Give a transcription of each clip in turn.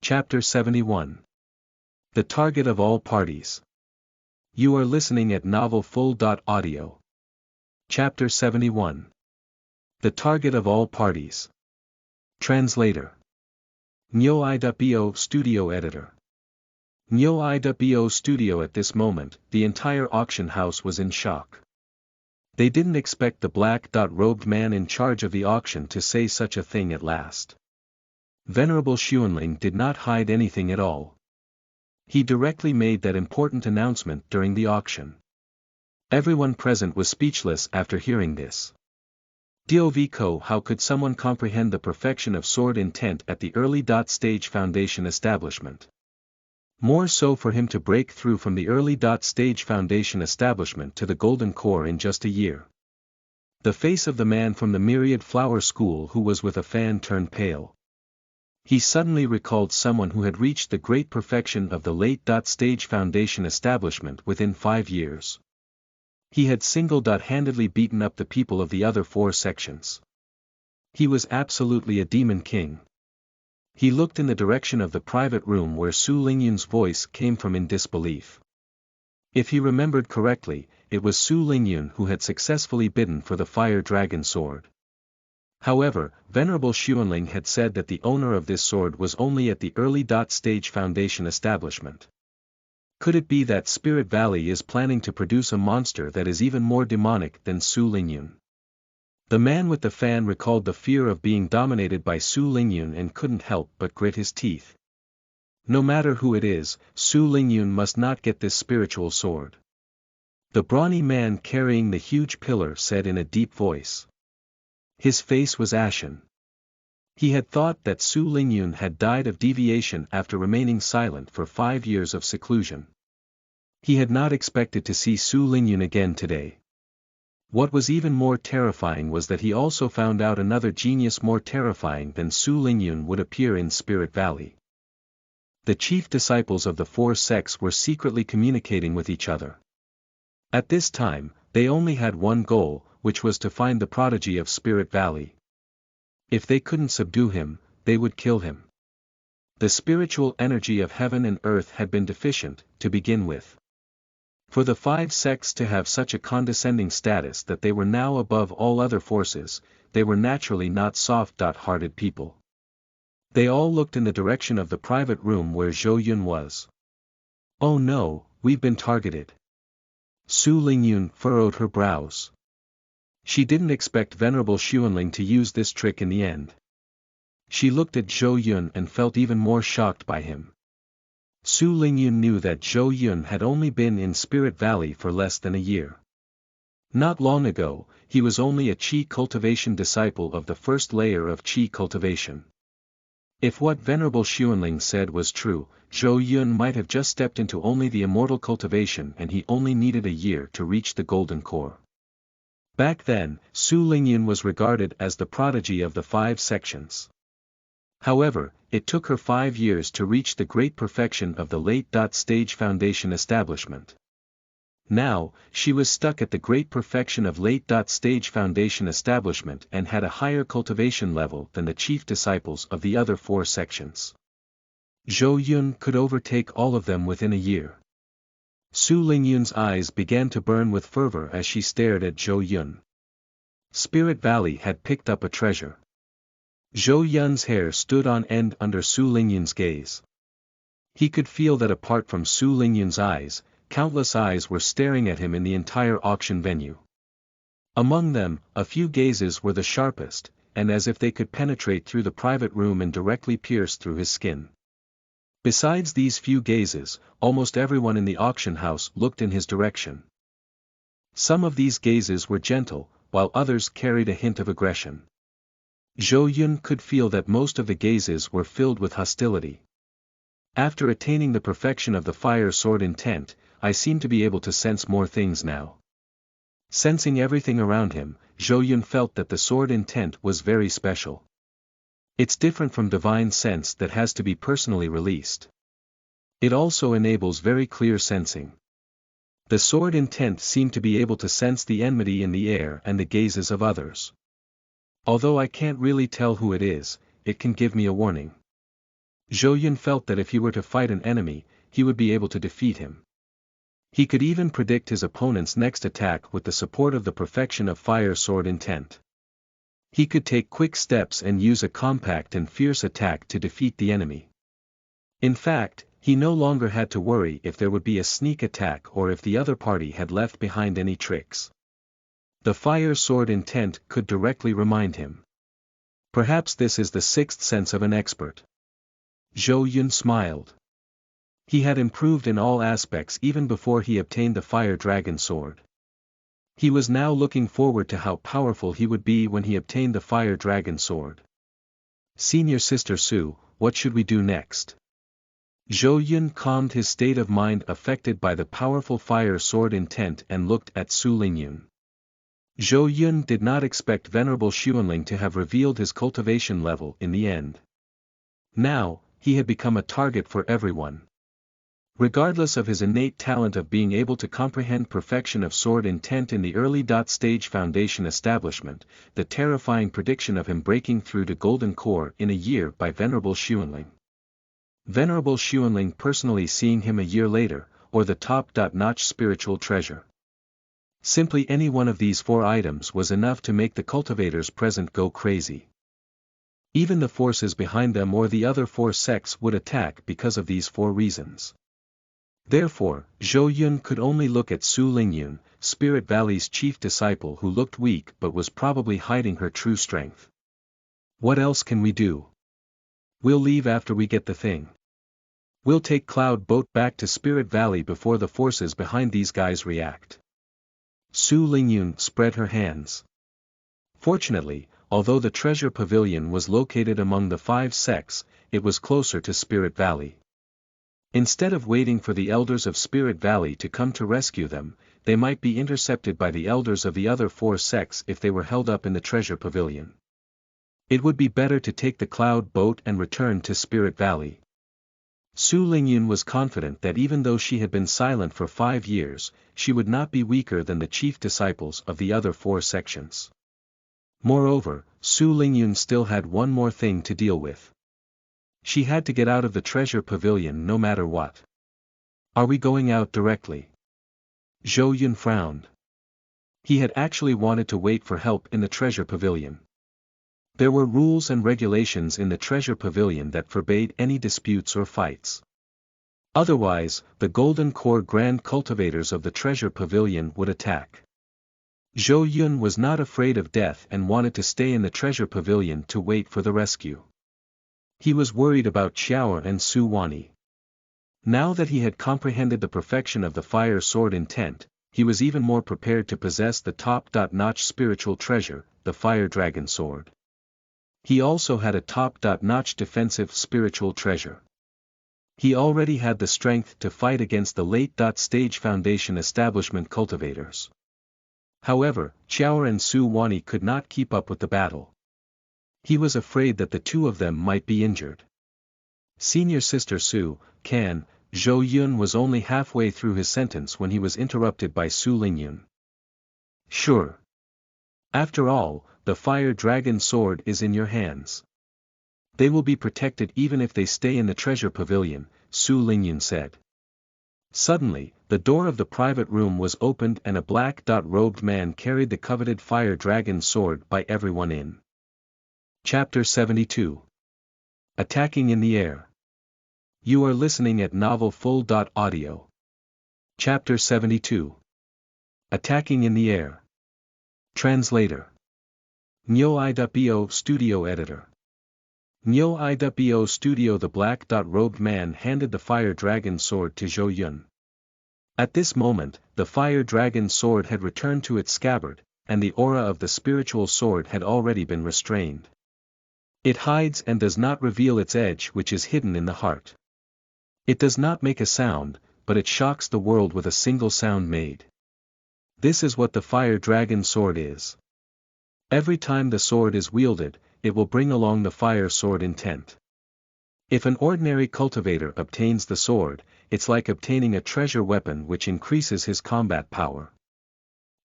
Chapter 71. The Target of All Parties. You are listening at novelfull.audio. Chapter 71. The Target of All Parties. Translator. Nyo iwo Studio Editor. Nyo iwo Studio. At this moment, the entire auction house was in shock. They didn't expect the black-robed man in charge of the auction to say such a thing at last. Venerable Xuanling did not hide anything at all. He directly made that important announcement during the auction. Everyone present was speechless after hearing this. Dovko, how could someone comprehend the perfection of sword intent at the early stage foundation establishment? More so for him to break through from the early stage foundation establishment to the golden core in just a year. The face of the man from the Myriad Flower School who was with a fan turned pale. He suddenly recalled someone who had reached the great perfection of the late stage foundation establishment within 5 years. He had single-handedly beaten up the people of the other 4 sections. He was absolutely a demon king. He looked in the direction of the private room where Su Lingyun's voice came from in disbelief. If he remembered correctly, it was Su Lingyun who had successfully bidden for the fire dragon sword. However, Venerable Xuanling had said that the owner of this sword was only at the early stage foundation establishment. Could it be that Spirit Valley is planning to produce a monster that is even more demonic than Su Lingyun? The man with the fan recalled the fear of being dominated by Su Lingyun and couldn't help but grit his teeth. No matter who it is, Su Lingyun must not get this spiritual sword. The brawny man carrying the huge pillar said in a deep voice. His face was ashen. He had thought that Su Lingyun had died of deviation after remaining silent for 5 years of seclusion. He had not expected to see Su Lingyun again today. What was even more terrifying was that he also found out another genius more terrifying than Su Lingyun would appear in Spirit Valley. The chief disciples of the 4 sects were secretly communicating with each other. At this time, they only had one goal, which was to find the prodigy of Spirit Valley. If they couldn't subdue him, they would kill him. The spiritual energy of heaven and earth had been deficient, to begin with. For the 5 sects to have such a condescending status that they were now above all other forces, they were naturally not soft-hearted people. They all looked in the direction of the private room where Zhou Yun was. Oh no, we've been targeted. Su Lingyun furrowed her brows. She didn't expect Venerable Xuanling to use this trick in the end. She looked at Zhou Yun and felt even more shocked by him. Su Lingyun knew that Zhou Yun had only been in Spirit Valley for less than a year. Not long ago, he was only a Qi cultivation disciple of the first layer of Qi cultivation. If what Venerable Xuanling said was true, Zhou Yun might have just stepped into only the immortal cultivation and he only needed a year to reach the golden core. Back then, Su Lingyun was regarded as the prodigy of the 5 sections. However, it took her 5 years to reach the great perfection of the late stage foundation establishment. Now, she was stuck at the great perfection of late stage foundation establishment and had a higher cultivation level than the chief disciples of the other 4 sections. Zhou Yun could overtake all of them within a year. Su Lingyun's eyes began to burn with fervor as she stared at Zhou Yun. Spirit Valley had picked up a treasure. Zhou Yun's hair stood on end under Su Lingyun's gaze. He could feel that apart from Su Lingyun's eyes, countless eyes were staring at him in the entire auction venue. Among them, a few gazes were the sharpest, and as if they could penetrate through the private room and directly pierce through his skin. Besides these few gazes, almost everyone in the auction house looked in his direction. Some of these gazes were gentle, while others carried a hint of aggression. Zhou Yun could feel that most of the gazes were filled with hostility. After attaining the perfection of the fire sword intent, I seem to be able to sense more things now. Sensing everything around him, Zhou Yun felt that the sword intent was very special. It's different from divine sense that has to be personally released. It also enables very clear sensing. The sword intent seemed to be able to sense the enmity in the air and the gazes of others. Although I can't really tell who it is, it can give me a warning. Zhou Yun felt that if he were to fight an enemy, he would be able to defeat him. He could even predict his opponent's next attack with the support of the perfection of fire sword intent. He could take quick steps and use a compact and fierce attack to defeat the enemy. In fact, he no longer had to worry if there would be a sneak attack or if the other party had left behind any tricks. The fire sword intent could directly remind him. Perhaps this is the sixth sense of an expert. Zhou Yun smiled. He had improved in all aspects even before he obtained the fire dragon sword. He was now looking forward to how powerful he would be when he obtained the fire dragon sword. Senior Sister Su, what should we do next? Zhou Yun calmed his state of mind affected by the powerful fire sword intent and looked at Su Lingyun. Zhou Yun did not expect Venerable Xuanling to have revealed his cultivation level in the end. Now, he had become a target for everyone. Regardless of his innate talent of being able to comprehend perfection of sword intent in the early stage foundation establishment, the terrifying prediction of him breaking through to Golden Core in a year by Venerable Xuanling. Venerable Xuanling personally seeing him a year later, or the top-notch spiritual treasure. Simply any one of these four items was enough to make the cultivators present go crazy. Even the forces behind them or the other four sects would attack because of these four reasons. Therefore, Zhou Yun could only look at Su Lingyun, Spirit Valley's chief disciple who looked weak but was probably hiding her true strength. What else can we do? We'll leave after we get the thing. We'll take Cloud Boat back to Spirit Valley before the forces behind these guys react. Su Lingyun spread her hands. Fortunately, although the treasure pavilion was located among the 5 sects, it was closer to Spirit Valley. Instead of waiting for the elders of Spirit Valley to come to rescue them, they might be intercepted by the elders of the other 4 sects if they were held up in the treasure pavilion. It would be better to take the Cloud Boat and return to Spirit Valley. Su Lingyun was confident that even though she had been silent for 5 years, she would not be weaker than the chief disciples of the other 4 sections. Moreover, Su Lingyun still had one more thing to deal with. She had to get out of the treasure pavilion no matter what. Are we going out directly? Zhou Yun frowned. He had actually wanted to wait for help in the treasure pavilion. There were rules and regulations in the treasure pavilion that forbade any disputes or fights. Otherwise, the Golden Core Grand Cultivators of the treasure pavilion would attack. Zhou Yun was not afraid of death and wanted to stay in the treasure pavilion to wait for the rescue. He was worried about Xiao and Su Wani. Now that he had comprehended the perfection of the fire sword intent, he was even more prepared to possess the top-notch spiritual treasure, the fire dragon sword. He also had a top-notch defensive spiritual treasure. He already had the strength to fight against the late-stage foundation establishment cultivators. However, Xiao and Su Wani could not keep up with the battle. He was afraid that the two of them might be injured. Senior Sister Su, can, Zhou Yun was only halfway through his sentence when he was interrupted by Su Lingyun. Sure. After all, the fire dragon sword is in your hands. They will be protected even if they stay in the treasure pavilion, Su Lingyun said. Suddenly, the door of the private room was opened and a black-robed man carried the coveted fire dragon sword by everyone in. Chapter 72. Attacking in the Air. You are listening at NovelFull.audio. Chapter 72. Attacking in the Air. Translator. Nyo I.bo Studio Editor. Nyo I.bo Studio. The black-robed man handed the fire dragon sword to Zhou Yun. At this moment, the fire dragon sword had returned to its scabbard, and the aura of the spiritual sword had already been restrained. It hides and does not reveal its edge, which is hidden in the heart. It does not make a sound, but it shocks the world with a single sound made. This is what the fire dragon sword is. Every time the sword is wielded, it will bring along the fire sword intent. If an ordinary cultivator obtains the sword, it's like obtaining a treasure weapon which increases his combat power.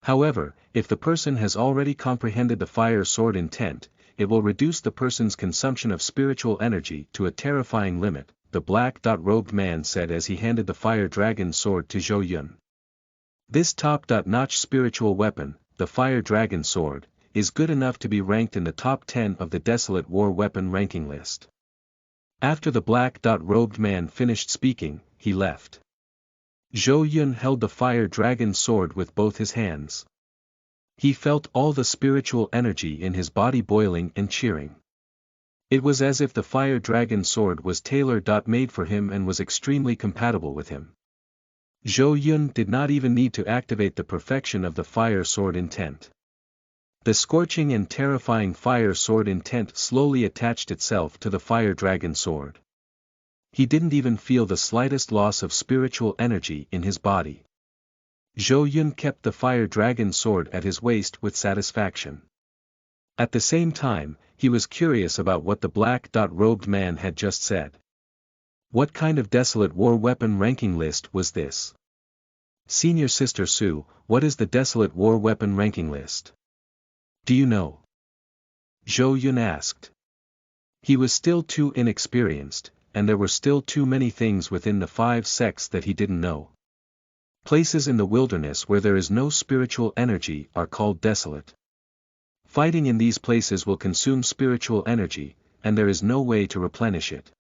However, if the person has already comprehended the fire sword intent, it will reduce the person's consumption of spiritual energy to a terrifying limit, the black-robed man said as he handed the fire dragon sword to Zhou Yun. This top-notch spiritual weapon, the fire dragon sword, is good enough to be ranked in the top 10 of the Desolate War weapon ranking list. After the black-robed man finished speaking, he left. Zhou Yun held the fire dragon sword with both his hands. He felt all the spiritual energy in his body boiling and cheering. It was as if the fire dragon sword was tailor-made for him and was extremely compatible with him. Zhou Yun did not even need to activate the perfection of the fire sword intent. The scorching and terrifying fire sword intent slowly attached itself to the fire dragon sword. He didn't even feel the slightest loss of spiritual energy in his body. Zhou Yun kept the fire dragon sword at his waist with satisfaction. At the same time, he was curious about what the black-robed man had just said. What kind of Desolate War weapon ranking list was this? Senior Sister Su, what is the Desolate War weapon ranking list? Do you know? Zhou Yun asked. He was still too inexperienced, and there were still too many things within the 5 sects that he didn't know. Places in the wilderness where there is no spiritual energy are called desolate. Fighting in these places will consume spiritual energy, and there is no way to replenish it.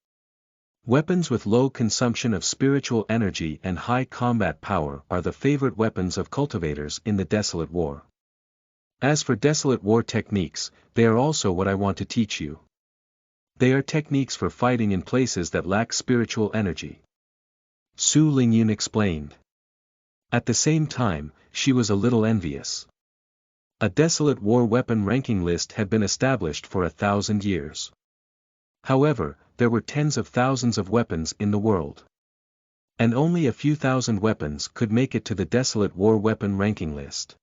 Weapons with low consumption of spiritual energy and high combat power are the favorite weapons of cultivators in the Desolate War. As for Desolate War techniques, they are also what I want to teach you. They are techniques for fighting in places that lack spiritual energy. Su Lingyun explained. At the same time, she was a little envious. A Desolate War weapon ranking list had been established for 1,000 years. However, there were tens of thousands of weapons in the world. And only a few thousand weapons could make it to the Desolate War weapon ranking list.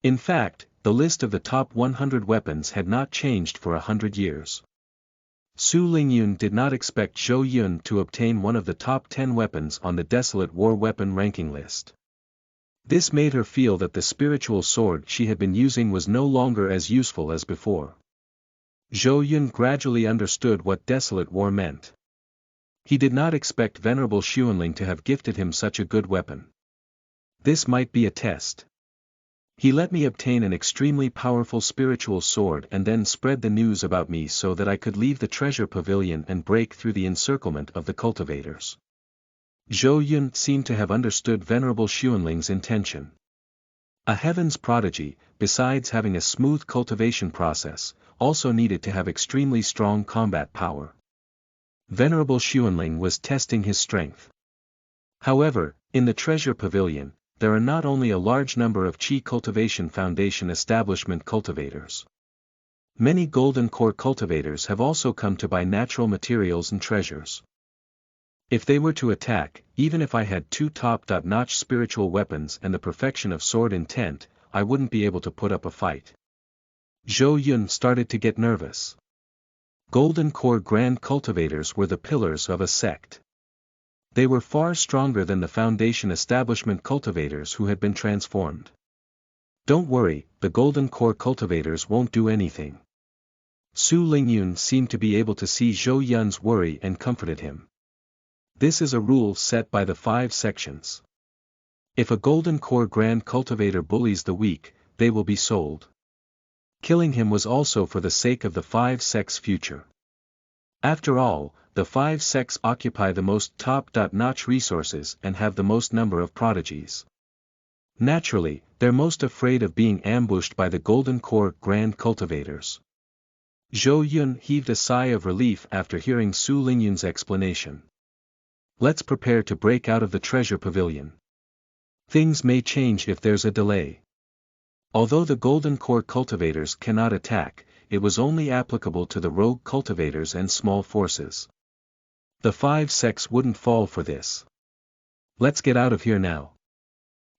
In fact, the list of the top 100 weapons had not changed for 100 years. Su Lingyun did not expect Zhou Yun to obtain one of the top 10 weapons on the Desolate War weapon ranking list. This made her feel that the spiritual sword she had been using was no longer as useful as before. Zhou Yun gradually understood what Desolate War meant. He did not expect Venerable Xuanling to have gifted him such a good weapon. This might be a test. He let me obtain an extremely powerful spiritual sword and then spread the news about me so that I could leave the treasure pavilion and break through the encirclement of the cultivators. Zhou Yun seemed to have understood Venerable Xuanling's intention. A heaven's prodigy, besides having a smooth cultivation process, also needed to have extremely strong combat power. Venerable Xuanling was testing his strength. However, in the treasure pavilion, there are not only a large number of Qi Cultivation Foundation establishment cultivators. Many Golden Core cultivators have also come to buy natural materials and treasures. If they were to attack, even if I had 2 top-notch spiritual weapons and the perfection of sword intent, I wouldn't be able to put up a fight. Zhou Yun started to get nervous. Golden Core Grand Cultivators were the pillars of a sect. They were far stronger than the Foundation establishment cultivators who had been transformed. Don't worry, the Golden Core cultivators won't do anything. Su Lingyun seemed to be able to see Zhou Yun's worry and comforted him. This is a rule set by the 5 sections. If a Golden Core Grand Cultivator bullies the weak, they will be sold. Killing him was also for the sake of the 5 sects' future. After all, the 5 sects occupy the most top-notch resources and have the most number of prodigies. Naturally, they're most afraid of being ambushed by the Golden Core Grand Cultivators. Zhou Yun heaved a sigh of relief after hearing Su Lingyun's explanation. Let's prepare to break out of the treasure pavilion. Things may change if there's a delay. Although the Golden Core cultivators cannot attack, it was only applicable to the rogue cultivators and small forces. The 5 sects wouldn't fall for this. Let's get out of here now.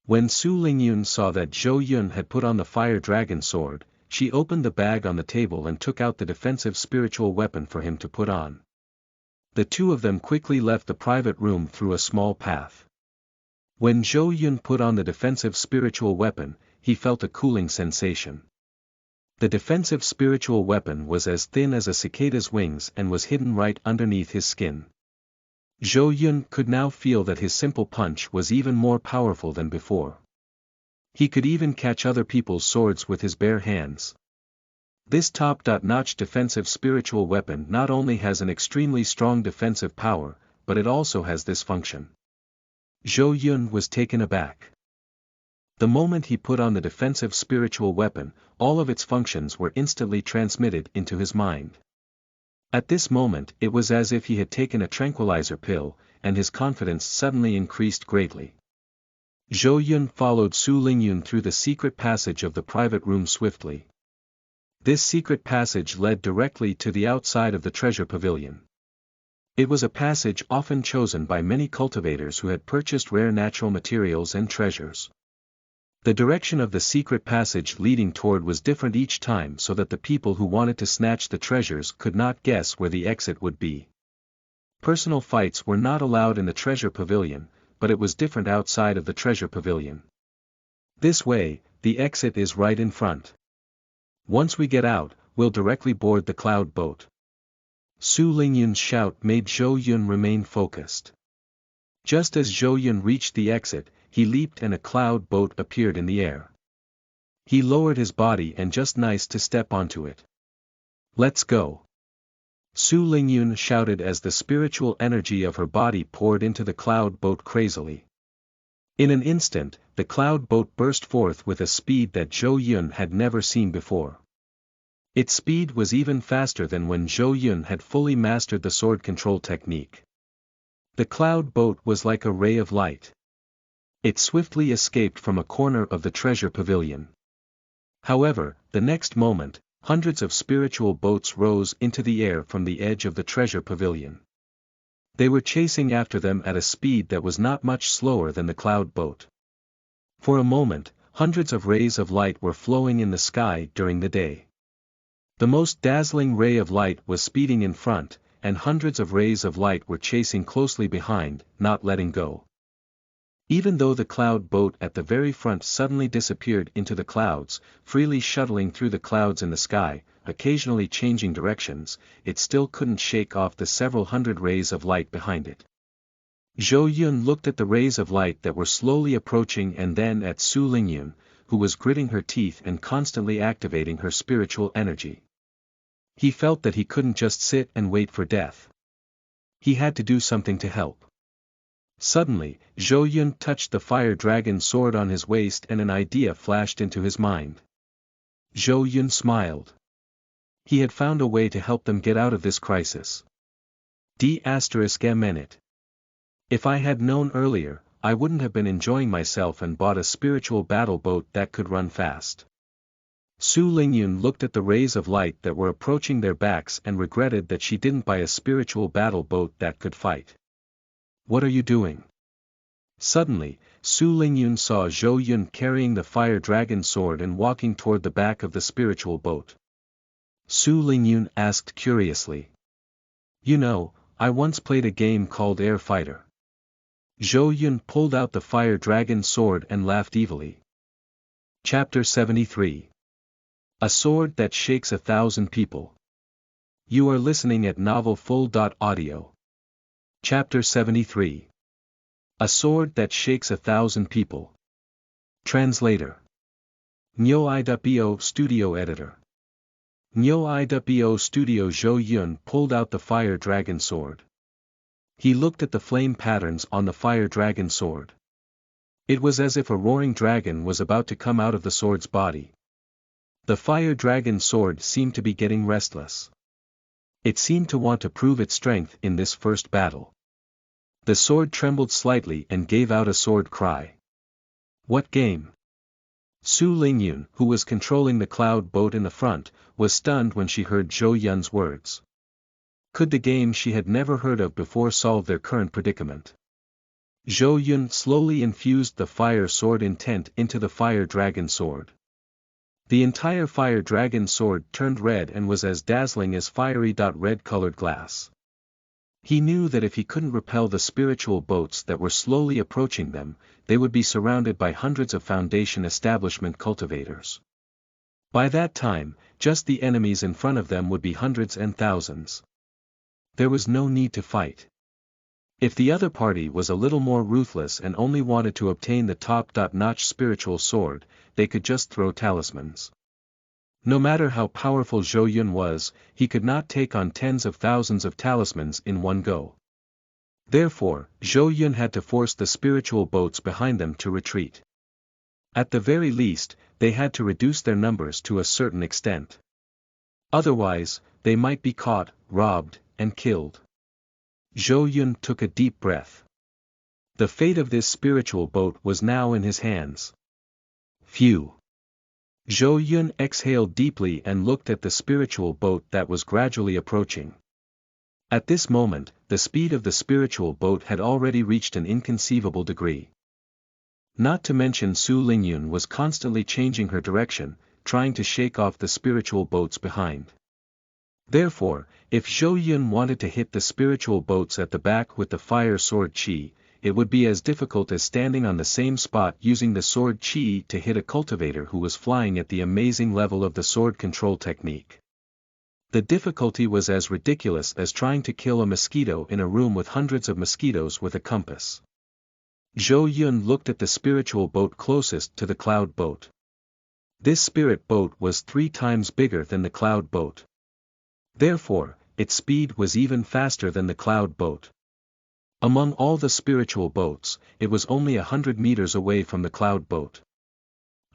When Su Lingyun saw that Zhou Yun had put on the fire dragon sword, she opened the bag on the table and took out the defensive spiritual weapon for him to put on. The two of them quickly left the private room through a small path. When Zhou Yun put on the defensive spiritual weapon, he felt a cooling sensation. The defensive spiritual weapon was as thin as a cicada's wings and was hidden right underneath his skin. Zhou Yun could now feel that his simple punch was even more powerful than before. He could even catch other people's swords with his bare hands. This top-notch defensive spiritual weapon not only has an extremely strong defensive power, but it also has this function. Zhou Yun was taken aback. The moment he put on the defensive spiritual weapon, all of its functions were instantly transmitted into his mind. At this moment it was as if he had taken a tranquilizer pill, and his confidence suddenly increased greatly. Zhou Yun followed Su Lingyun through the secret passage of the private room swiftly. This secret passage led directly to the outside of the treasure pavilion. It was a passage often chosen by many cultivators who had purchased rare natural materials and treasures. The direction of the secret passage leading toward was different each time so that the people who wanted to snatch the treasures could not guess where the exit would be. Personal fights were not allowed in the treasure pavilion, but it was different outside of the treasure pavilion. This way, the exit is right in front. Once we get out, we'll directly board the cloud boat. Su Lingyun's shout made Zhou Yun remain focused. Just as Zhou Yun reached the exit, he leaped and a cloud boat appeared in the air. He lowered his body and just nice to step onto it. Let's go. Su Lingyun shouted as the spiritual energy of her body poured into the cloud boat crazily. In an instant, the cloud boat burst forth with a speed that Zhou Yun had never seen before. Its speed was even faster than when Zhou Yun had fully mastered the sword control technique. The cloud boat was like a ray of light. It swiftly escaped from a corner of the treasure pavilion. However, the next moment, hundreds of spiritual boats rose into the air from the edge of the treasure pavilion. They were chasing after them at a speed that was not much slower than the cloud boat. For a moment, hundreds of rays of light were flowing in the sky during the day. The most dazzling ray of light was speeding in front, and hundreds of rays of light were chasing closely behind, not letting go. Even though the cloud boat at the very front suddenly disappeared into the clouds, freely shuttling through the clouds in the sky, occasionally changing directions, it still couldn't shake off the several hundred rays of light behind it. Zhou Yun looked at the rays of light that were slowly approaching and then at Su Lingyun, who was gritting her teeth and constantly activating her spiritual energy. He felt that he couldn't just sit and wait for death. He had to do something to help. Suddenly, Zhou Yun touched the fire dragon sword on his waist and an idea flashed into his mind. Zhou Yun smiled. He had found a way to help them get out of this crisis. D****. If I had known earlier, I wouldn't have been enjoying myself and bought a spiritual battle boat that could run fast. Su Lingyun looked at the rays of light that were approaching their backs and regretted that she didn't buy a spiritual battle boat that could fight. What are you doing? Suddenly, Su Lingyun saw Zhou Yun carrying the fire dragon sword and walking toward the back of the spiritual boat. Su Lingyun asked curiously. You know, I once played a game called Air Fighter. Zhou Yun pulled out the fire dragon sword and laughed evilly. Chapter 73. A sword that shakes 1,000 people. You are listening at NovelFull.audio. Chapter 73. A sword that shakes 1,000 people. Translator. Nyo-i.bo Studio Editor. Nyo-i.bo Studio. Zhou Yun pulled out the fire dragon sword. He looked at the flame patterns on the fire dragon sword. It was as if a roaring dragon was about to come out of the sword's body. The fire dragon sword seemed to be getting restless. It seemed to want to prove its strength in this first battle. The sword trembled slightly and gave out a sword cry. What game? Su Lingyun, who was controlling the cloud boat in the front, was stunned when she heard Zhou Yun's words. Could the game she had never heard of before solve their current predicament? Zhou Yun slowly infused the fire sword intent into the fire dragon sword. The entire fire dragon sword turned red and was as dazzling as fiery red-colored glass. He knew that if he couldn't repel the spiritual boats that were slowly approaching them, they would be surrounded by hundreds of Foundation establishment cultivators. By that time, just the enemies in front of them would be hundreds and thousands. There was no need to fight. If the other party was a little more ruthless and only wanted to obtain the top-notch spiritual sword, they could just throw talismans. No matter how powerful Zhou Yun was, he could not take on tens of thousands of talismans in one go. Therefore, Zhou Yun had to force the spiritual boats behind them to retreat. At the very least, they had to reduce their numbers to a certain extent. Otherwise, they might be caught, robbed, and killed. Zhou Yun took a deep breath. The fate of this spiritual boat was now in his hands. Phew! Zhou Yun exhaled deeply and looked at the spiritual boat that was gradually approaching. At this moment, the speed of the spiritual boat had already reached an inconceivable degree. Not to mention Su Lingyun was constantly changing her direction, trying to shake off the spiritual boats behind. Therefore, if Zhou Yun wanted to hit the spiritual boats at the back with the fire sword chi, it would be as difficult as standing on the same spot using the sword chi to hit a cultivator who was flying at the amazing level of the sword control technique. The difficulty was as ridiculous as trying to kill a mosquito in a room with hundreds of mosquitoes with a compass. Zhou Yun looked at the spiritual boat closest to the cloud boat. This spirit boat was 3 times bigger than the cloud boat. Therefore, its speed was even faster than the cloud boat. Among all the spiritual boats, it was only 100 meters away from the cloud boat.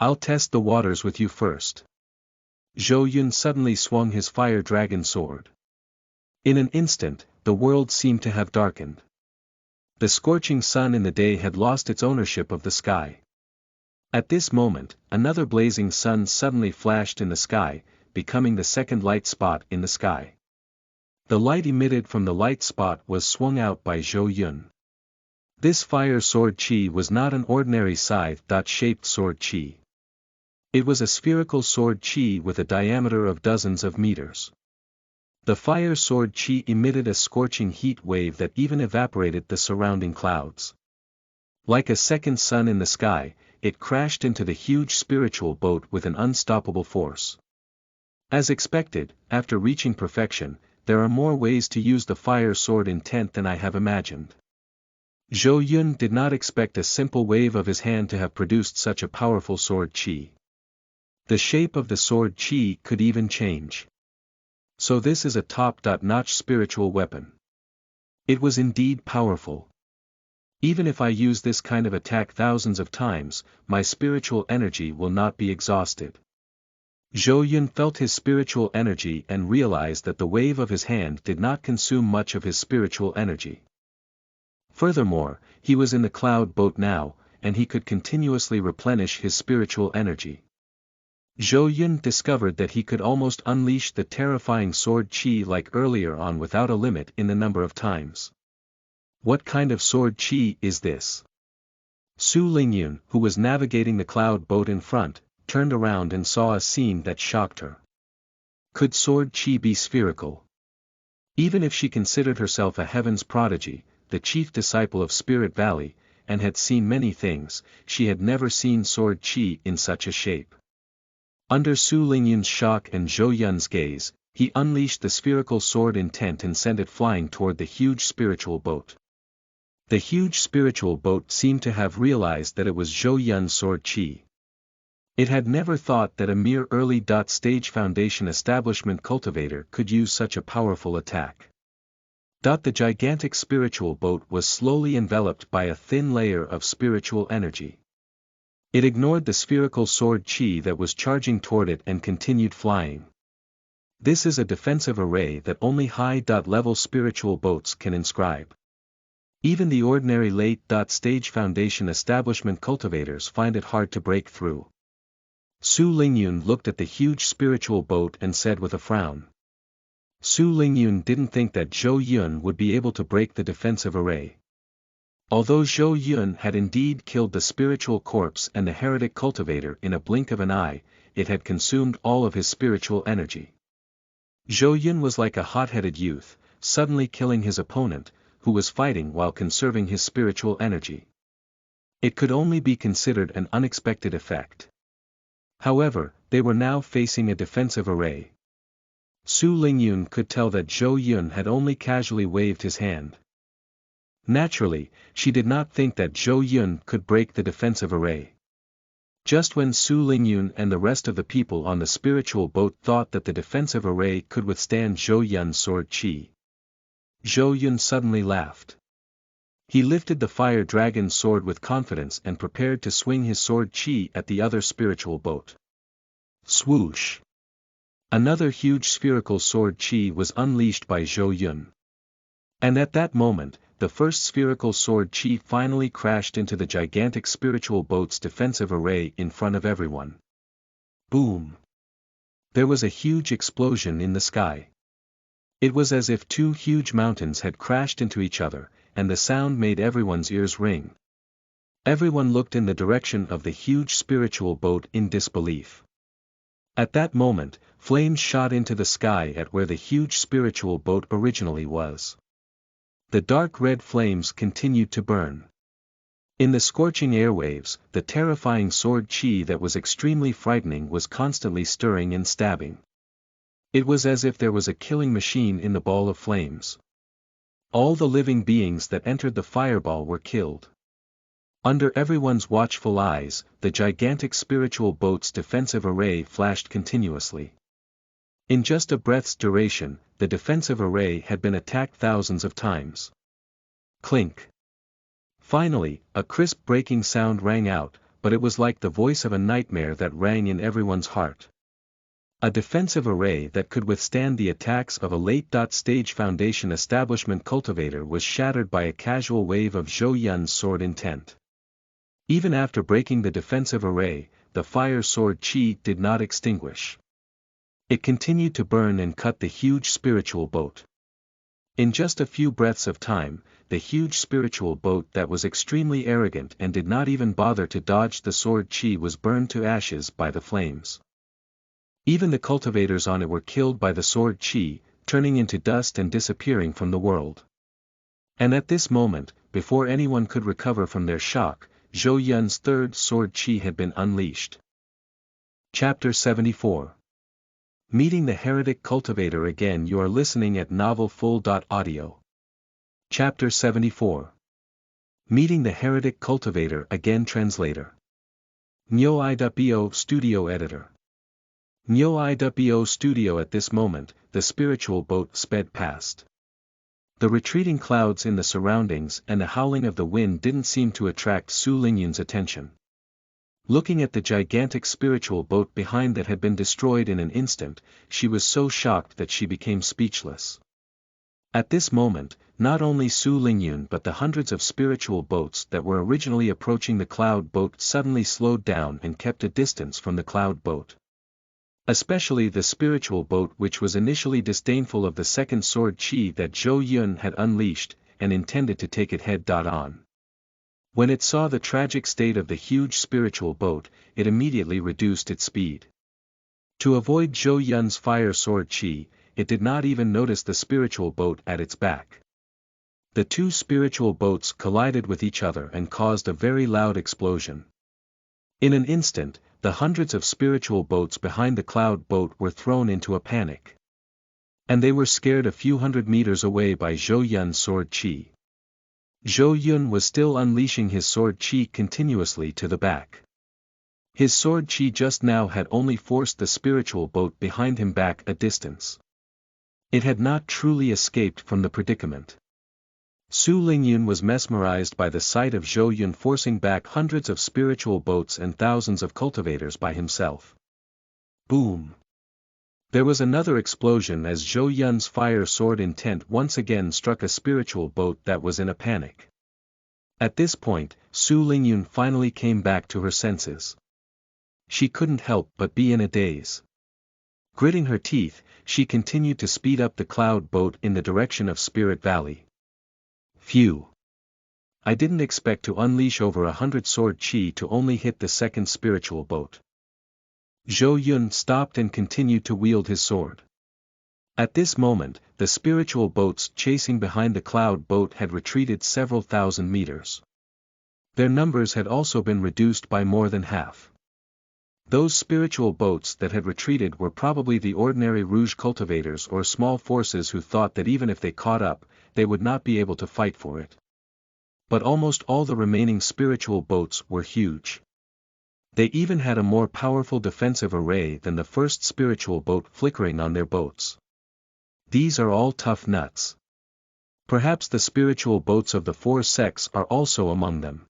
I'll test the waters with you first. Zhou Yun suddenly swung his fire dragon sword. In an instant, the world seemed to have darkened. The scorching sun in the day had lost its ownership of the sky. At this moment, another blazing sun suddenly flashed in the sky, becoming the second light spot in the sky. The light emitted from the light spot was swung out by Zhou Yun. This fire sword chi was not an ordinary scythe-shaped sword chi. It was a spherical sword chi with a diameter of dozens of meters. The fire sword chi emitted a scorching heat wave that even evaporated the surrounding clouds. Like a second sun in the sky, it crashed into the huge spiritual boat with an unstoppable force. As expected, after reaching perfection, there are more ways to use the fire sword intent than I have imagined. Zhou Yun did not expect a simple wave of his hand to have produced such a powerful sword chi. The shape of the sword chi could even change. So this is a top-notch spiritual weapon. It was indeed powerful. Even if I use this kind of attack thousands of times, my spiritual energy will not be exhausted. Zhou Yun felt his spiritual energy and realized that the wave of his hand did not consume much of his spiritual energy. Furthermore, he was in the cloud boat now, and he could continuously replenish his spiritual energy. Zhou Yun discovered that he could almost unleash the terrifying sword chi like earlier on without a limit in the number of times. What kind of sword chi is this? Su Lingyun, who was navigating the cloud boat in front, turned around and saw a scene that shocked her. Could sword chi be spherical? Even if she considered herself a heaven's prodigy, the chief disciple of Spirit Valley, and had seen many things, she had never seen sword chi in such a shape. Under Su Lingyun's shock and Zhou Yun's gaze, he unleashed the spherical sword intent and sent it flying toward the huge spiritual boat. The huge spiritual boat seemed to have realized that it was Zhou Yun's sword chi. It had never thought that a mere early-stage foundation establishment cultivator could use such a powerful attack. The gigantic spiritual boat was slowly enveloped by a thin layer of spiritual energy. It ignored the spherical sword chi that was charging toward it and continued flying. This is a defensive array that only high-level spiritual boats can inscribe. Even the ordinary late-stage foundation establishment cultivators find it hard to break through. Su Lingyun looked at the huge spiritual boat and said with a frown. Su Lingyun didn't think that Zhou Yun would be able to break the defensive array. Although Zhou Yun had indeed killed the spiritual corpse and the heretic cultivator in a blink of an eye, it had consumed all of his spiritual energy. Zhou Yun was like a hot-headed youth, suddenly killing his opponent, who was fighting while conserving his spiritual energy. It could only be considered an unexpected effect. However, they were now facing a defensive array. Su Lingyun could tell that Zhou Yun had only casually waved his hand. Naturally, she did not think that Zhou Yun could break the defensive array. Just when Su Lingyun and the rest of the people on the spiritual boat thought that the defensive array could withstand Zhou Yun's sword chi, Zhou Yun suddenly laughed. He lifted the fire dragon's sword with confidence and prepared to swing his sword chi at the other spiritual boat. Swoosh! Another huge spherical sword chi was unleashed by Zhou Yun. And at that moment, the first spherical sword chi finally crashed into the gigantic spiritual boat's defensive array in front of everyone. Boom! There was a huge explosion in the sky. It was as if two huge mountains had crashed into each other, and the sound made everyone's ears ring. Everyone looked in the direction of the huge spiritual boat in disbelief. At that moment, flames shot into the sky at where the huge spiritual boat originally was. The dark red flames continued to burn. In the scorching airwaves, the terrifying sword chi that was extremely frightening was constantly stirring and stabbing. It was as if there was a killing machine in the ball of flames. All the living beings that entered the fireball were killed. Under everyone's watchful eyes, the gigantic spiritual boat's defensive array flashed continuously. In just a breath's duration, the defensive array had been attacked thousands of times. Clink! Finally, a crisp breaking sound rang out, but it was like the voice of a nightmare that rang in everyone's heart. A defensive array that could withstand the attacks of a late-stage Foundation establishment cultivator was shattered by a casual wave of Zhou Yun's sword intent. Even after breaking the defensive array, the fire sword chi did not extinguish. It continued to burn and cut the huge spiritual boat. In just a few breaths of time, the huge spiritual boat that was extremely arrogant and did not even bother to dodge the sword chi was burned to ashes by the flames. Even the cultivators on it were killed by the sword chi, turning into dust and disappearing from the world. And at this moment, before anyone could recover from their shock, Zhou Yun's third sword chi had been unleashed. Chapter 74. Meeting the Heretic Cultivator Again. You are listening at NovelFull.audio. Chapter 74. Meeting the Heretic Cultivator Again. Translator. Nyo iwo Studio Editor. Nyo iwo Studio. At this moment, the spiritual boat sped past. The retreating clouds in the surroundings and the howling of the wind didn't seem to attract Su Lingyun's attention. Looking at the gigantic spiritual boat behind that had been destroyed in an instant, she was so shocked that she became speechless. At this moment, not only Su Lingyun but the hundreds of spiritual boats that were originally approaching the cloud boat suddenly slowed down and kept a distance from the cloud boat. Especially the spiritual boat, which was initially disdainful of the second sword chi that Zhou Yun had unleashed, and intended to take it head-on. When it saw the tragic state of the huge spiritual boat, it immediately reduced its speed. To avoid Zhou Yun's fire sword chi, it did not even notice the spiritual boat at its back. The two spiritual boats collided with each other and caused a very loud explosion. In an instant, the hundreds of spiritual boats behind the cloud boat were thrown into a panic. And they were scared a few hundred meters away by Zhou Yun's sword chi. Zhou Yun was still unleashing his sword chi continuously to the back. His sword chi just now had only forced the spiritual boat behind him back a distance. It had not truly escaped from the predicament. Su Lingyun was mesmerized by the sight of Zhou Yun forcing back hundreds of spiritual boats and thousands of cultivators by himself. Boom! There was another explosion as Zhou Yun's fire sword intent once again struck a spiritual boat that was in a panic. At this point, Su Lingyun finally came back to her senses. She couldn't help but be in a daze. Gritting her teeth, she continued to speed up the cloud boat in the direction of Spirit Valley. Phew! I didn't expect to unleash over 100 sword chi to only hit the second spiritual boat. Zhou Yun stopped and continued to wield his sword. At this moment, the spiritual boats chasing behind the cloud boat had retreated several thousand meters. Their numbers had also been reduced by more than half. Those spiritual boats that had retreated were probably the ordinary Rouge cultivators or small forces who thought that even if they caught up, they would not be able to fight for it. But almost all the remaining spiritual boats were huge. They even had a more powerful defensive array than the first spiritual boat flickering on their boats. These are all tough nuts. Perhaps the spiritual boats of the four sects are also among them.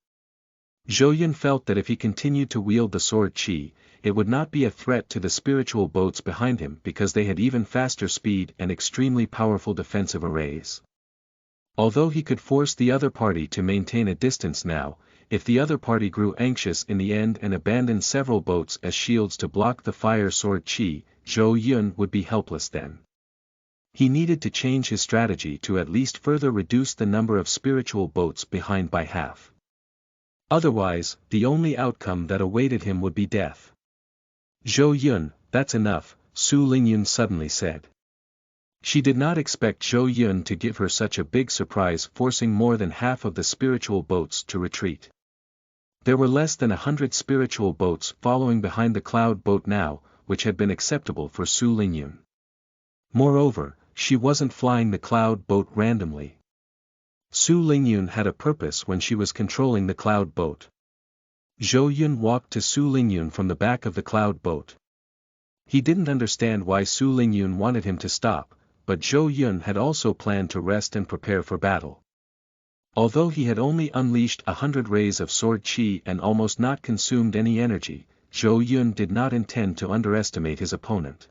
Zhou Yun felt that if he continued to wield the sword Qi, it would not be a threat to the spiritual boats behind him because they had even faster speed and extremely powerful defensive arrays. Although he could force the other party to maintain a distance now, if the other party grew anxious in the end and abandoned several boats as shields to block the fire sword Qi, Zhou Yun would be helpless then. He needed to change his strategy to at least further reduce the number of spiritual boats behind by half. Otherwise, the only outcome that awaited him would be death. Zhou Yun, that's enough, Su Lingyun suddenly said. She did not expect Zhou Yun to give her such a big surprise, forcing more than half of the spiritual boats to retreat. There were less than 100 spiritual boats following behind the cloud boat now, which had been acceptable for Su Lingyun. Moreover, she wasn't flying the cloud boat randomly. Su Lingyun had a purpose when she was controlling the cloud boat. Zhou Yun walked to Su Lingyun from the back of the cloud boat. He didn't understand why Su Lingyun wanted him to stop, but Zhou Yun had also planned to rest and prepare for battle. Although he had only unleashed 100 rays of sword Qi and almost not consumed any energy, Zhou Yun did not intend to underestimate his opponent.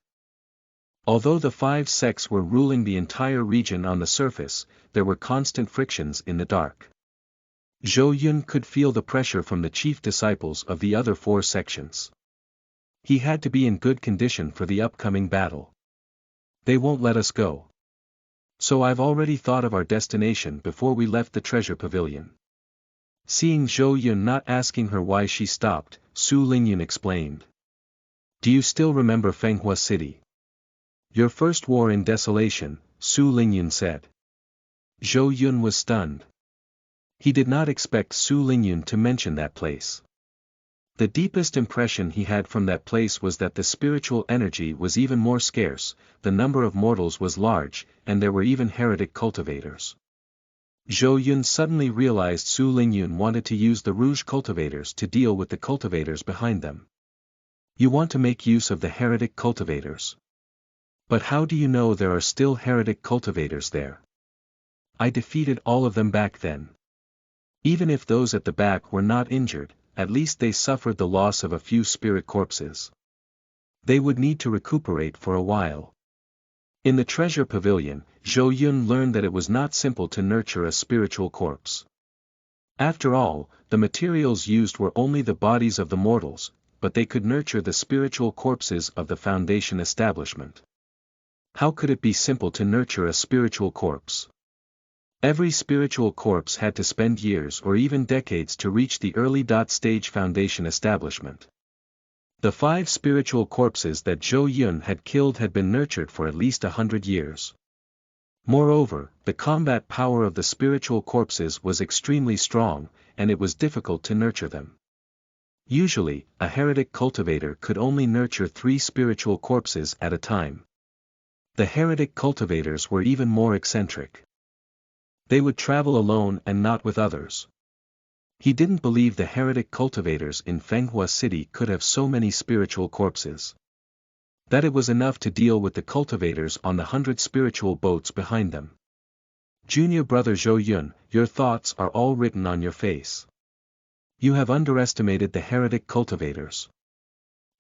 Although the five sects were ruling the entire region on the surface, there were constant frictions in the dark. Zhou Yun could feel the pressure from the chief disciples of the other four sections. He had to be in good condition for the upcoming battle. They won't let us go. So I've already thought of our destination before we left the treasure pavilion. Seeing Zhou Yun not asking her why she stopped, Su Lingyun explained. Do you still remember Fenghua City? Your first war in desolation, Su Lingyun said. Zhou Yun was stunned. He did not expect Su Lingyun to mention that place. The deepest impression he had from that place was that the spiritual energy was even more scarce, the number of mortals was large, and there were even heretic cultivators. Zhou Yun suddenly realized Su Lingyun wanted to use the Rouge cultivators to deal with the cultivators behind them. You want to make use of the heretic cultivators. But how do you know there are still heretic cultivators there? I defeated all of them back then. Even if those at the back were not injured, at least they suffered the loss of a few spirit corpses. They would need to recuperate for a while. In the treasure pavilion, Zhou Yun learned that it was not simple to nurture a spiritual corpse. After all, the materials used were only the bodies of the mortals, but they could nurture the spiritual corpses of the Foundation establishment. How could it be simple to nurture a spiritual corpse? Every spiritual corpse had to spend years or even decades to reach the early stage Foundation establishment. The 5 spiritual corpses that Zhou Yun had killed had been nurtured for at least 100 years. Moreover, the combat power of the spiritual corpses was extremely strong, and it was difficult to nurture them. Usually, a heretic cultivator could only nurture 3 spiritual corpses at a time. The heretic cultivators were even more eccentric. They would travel alone and not with others. He didn't believe the heretic cultivators in Fenghua City could have so many spiritual corpses. That it was enough to deal with the cultivators on the 100 spiritual boats behind them. Junior brother Zhou Yun, your thoughts are all written on your face. You have underestimated the heretic cultivators.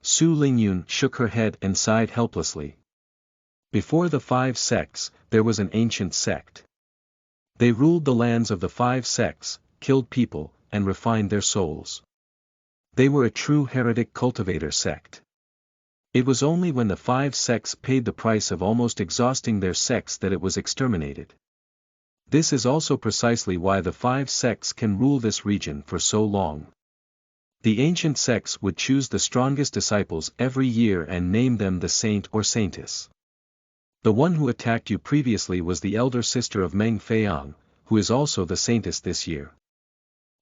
Su Lingyun shook her head and sighed helplessly. Before the 5 sects, there was an ancient sect. They ruled the lands of the 5 sects, killed people, and refined their souls. They were a true heretic cultivator sect. It was only when the 5 sects paid the price of almost exhausting their sects that it was exterminated. This is also precisely why the 5 sects can rule this region for so long. The ancient sects would choose the strongest disciples every year and name them the saint or saintess. The one who attacked you previously was the elder sister of Meng Feiang, who is also the saintess this year.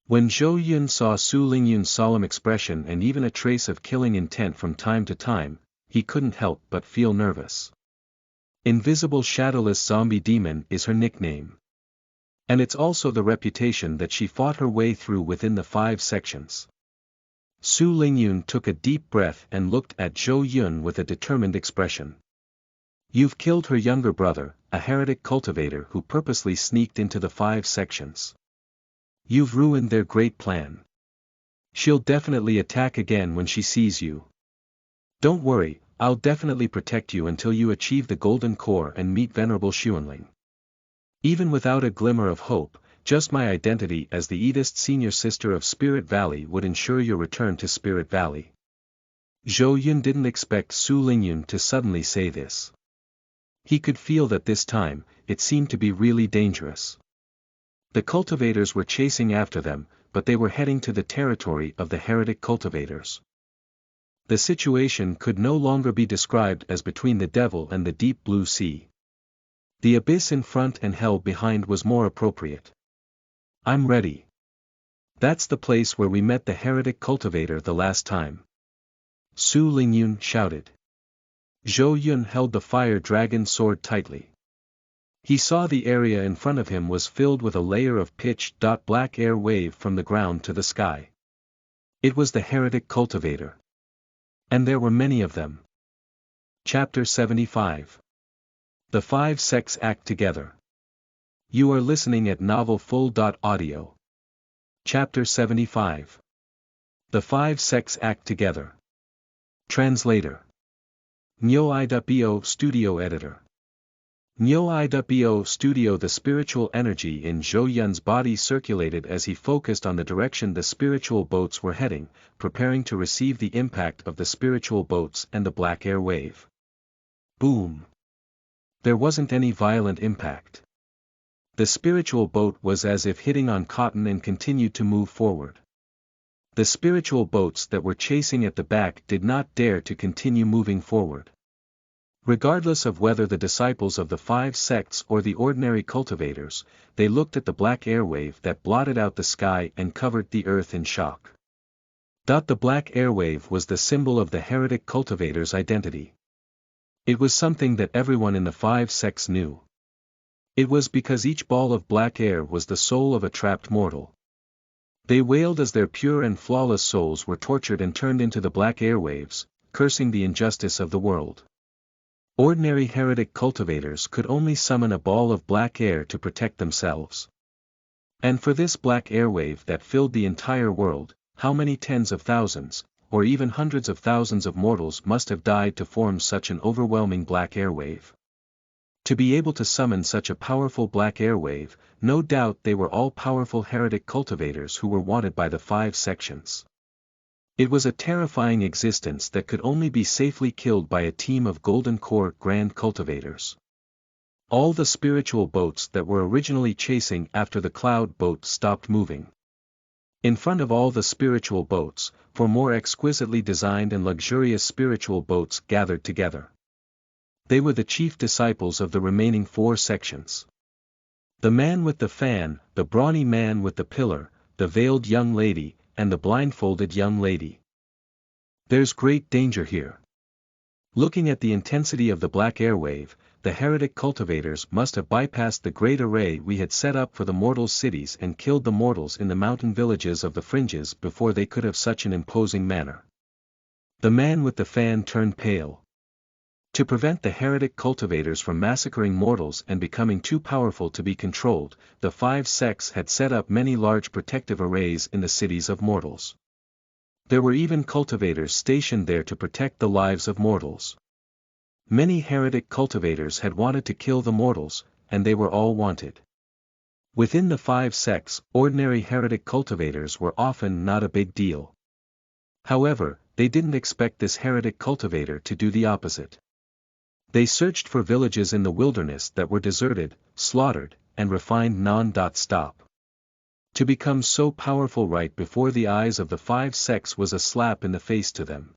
When Zhou Yun saw Su Lingyun's solemn expression and even a trace of killing intent from time to time, he couldn't help but feel nervous. Invisible Shadowless Zombie Demon is her nickname. And it's also the reputation that she fought her way through within the 5 sections. Su Lingyun took a deep breath and looked at Zhou Yun with a determined expression. You've killed her younger brother, a heretic cultivator who purposely sneaked into the 5 sections. You've ruined their great plan. She'll definitely attack again when she sees you. Don't worry, I'll definitely protect you until you achieve the Golden Core and meet Venerable Xuanling. Even without a glimmer of hope, just my identity as the Eldest Senior Sister of Spirit Valley would ensure your return to Spirit Valley. Zhou Yun didn't expect Su Lingyun to suddenly say this. He could feel that this time, it seemed to be really dangerous. The cultivators were chasing after them, but they were heading to the territory of the heretic cultivators. The situation could no longer be described as between the devil and the deep blue sea. The abyss in front and hell behind was more appropriate. I'm ready. That's the place where we met the heretic cultivator the last time. Su Lingyun shouted. Zhou Yun held the fire dragon sword tightly. He saw the area in front of him was filled with a layer of pitch-black air wave from the ground to the sky. It was the heretic cultivator. And there were many of them. Chapter 75. The 5 sects act together. You are listening at NovelFull.audio. Chapter 75. The 5 sects act together. Translator. Nyo.bo Studio Editor. Nyo.bo Studio. The spiritual energy in Zhou Yun's body circulated as he focused on the direction the spiritual boats were heading, preparing to receive the impact of the spiritual boats and the black air wave. Boom! There wasn't any violent impact. The spiritual boat was as if hitting on cotton and continued to move forward. The spiritual boats that were chasing at the back did not dare to continue moving forward. Regardless of whether the disciples of the 5 sects or the ordinary cultivators, they looked at the black airwave that blotted out the sky and covered the earth in shock. The black airwave was the symbol of the heretic cultivators' identity. It was something that everyone in the 5 sects knew. It was because each ball of black air was the soul of a trapped mortal. They wailed as their pure and flawless souls were tortured and turned into the black airwaves, cursing the injustice of the world. Ordinary heretic cultivators could only summon a ball of black air to protect themselves. And for this black airwave that filled the entire world, how many tens of thousands, or even hundreds of thousands of mortals must have died to form such an overwhelming black airwave? To be able to summon such a powerful black airwave, no doubt they were all powerful heretic cultivators who were wanted by the 5 sections. It was a terrifying existence that could only be safely killed by a team of Golden Core Grand Cultivators. All the spiritual boats that were originally chasing after the cloud boat stopped moving. In front of all the spiritual boats, 4 more exquisitely designed and luxurious spiritual boats gathered together. They were the chief disciples of the remaining 4 sections. The man with the fan, the brawny man with the pillar, the veiled young lady, and the blindfolded young lady. There's great danger here. Looking at the intensity of the black airwave, the heretic cultivators must have bypassed the great array we had set up for the mortals' cities and killed the mortals in the mountain villages of the fringes before they could have such an imposing manner. The man with the fan turned pale. To prevent the heretic cultivators from massacring mortals and becoming too powerful to be controlled, the 5 sects had set up many large protective arrays in the cities of mortals. There were even cultivators stationed there to protect the lives of mortals. Many heretic cultivators had wanted to kill the mortals, and they were all wanted. Within the 5 sects, ordinary heretic cultivators were often not a big deal. However, they didn't expect this heretic cultivator to do the opposite. They searched for villages in the wilderness that were deserted, slaughtered, and refined non-stop. To become so powerful right before the eyes of the 5 sects was a slap in the face to them.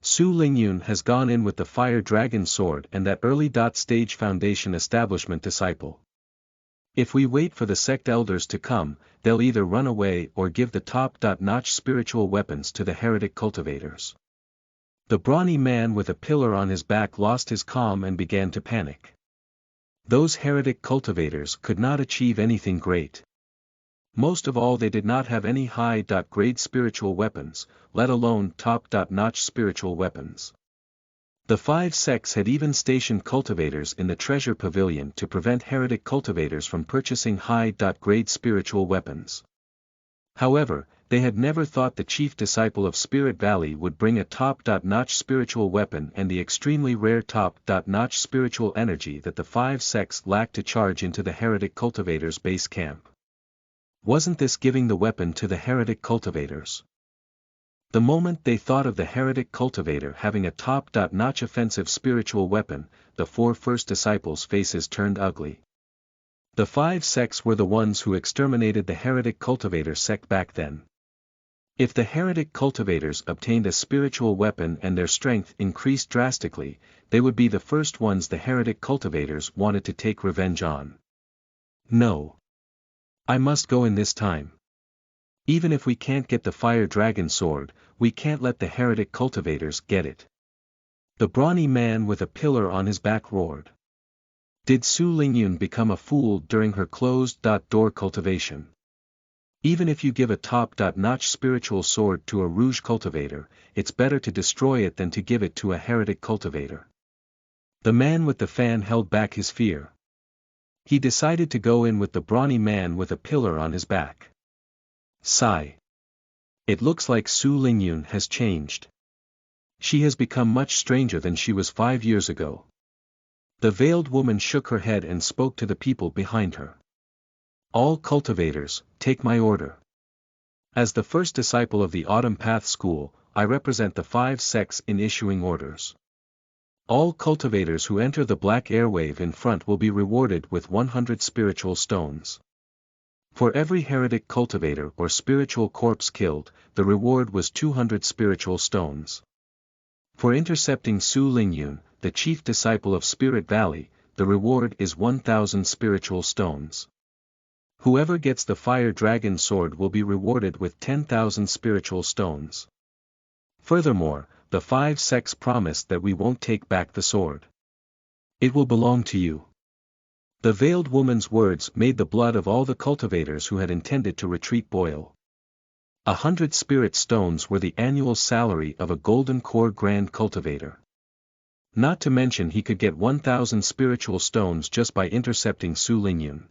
Su Lingyun has gone in with the fire dragon sword and that early stage foundation establishment disciple. If we wait for the sect elders to come, they'll either run away or give the top-notch spiritual weapons to the heretic cultivators. The brawny man with a pillar on his back lost his calm and began to panic. Those heretic cultivators could not achieve anything great. Most of all, they did not have any high-grade spiritual weapons, let alone top-notch spiritual weapons. The 5 sects had even stationed cultivators in the treasure pavilion to prevent heretic cultivators from purchasing high-grade spiritual weapons. However, they had never thought the chief disciple of Spirit Valley would bring a top-notch spiritual weapon and the extremely rare top-notch spiritual energy that the 5 sects lacked to charge into the heretic cultivators' base camp. Wasn't this giving the weapon to the heretic cultivators? The moment they thought of the heretic cultivator having a top-notch offensive spiritual weapon, the 4 first disciples' faces turned ugly. The 5 sects were the ones who exterminated the heretic cultivator sect back then. If the heretic cultivators obtained a spiritual weapon and their strength increased drastically, they would be the first ones the heretic cultivators wanted to take revenge on. No. I must go in this time. Even if we can't get the fire dragon sword, we can't let the heretic cultivators get it. The brawny man with a pillar on his back roared. Did Su Lingyun become a fool during her closed-door cultivation? Even if you give a top-notch spiritual sword to a rouge cultivator, it's better to destroy it than to give it to a heretic cultivator. The man with the fan held back his fear. He decided to go in with the brawny man with a pillar on his back. Sigh. It looks like Su Lingyun has changed. She has become much stranger than she was 5 years ago. The veiled woman shook her head and spoke to the people behind her. All cultivators, take my order. As the first disciple of the Autumn Path School, I represent the 5 sects in issuing orders. All cultivators who enter the black airwave in front will be rewarded with 100 spiritual stones. For every heretic cultivator or spiritual corpse killed, the reward was 200 spiritual stones. For intercepting Su Lingyun, the chief disciple of Spirit Valley, the reward is 1,000 spiritual stones. Whoever gets the fire dragon sword will be rewarded with 10,000 spiritual stones. Furthermore, the 5 sects promised that we won't take back the sword. It will belong to you. The veiled woman's words made the blood of all the cultivators who had intended to retreat boil. 100 spirit stones were the annual salary of a golden core grand cultivator. Not to mention he could get 1,000 spiritual stones just by intercepting Su Lingyun.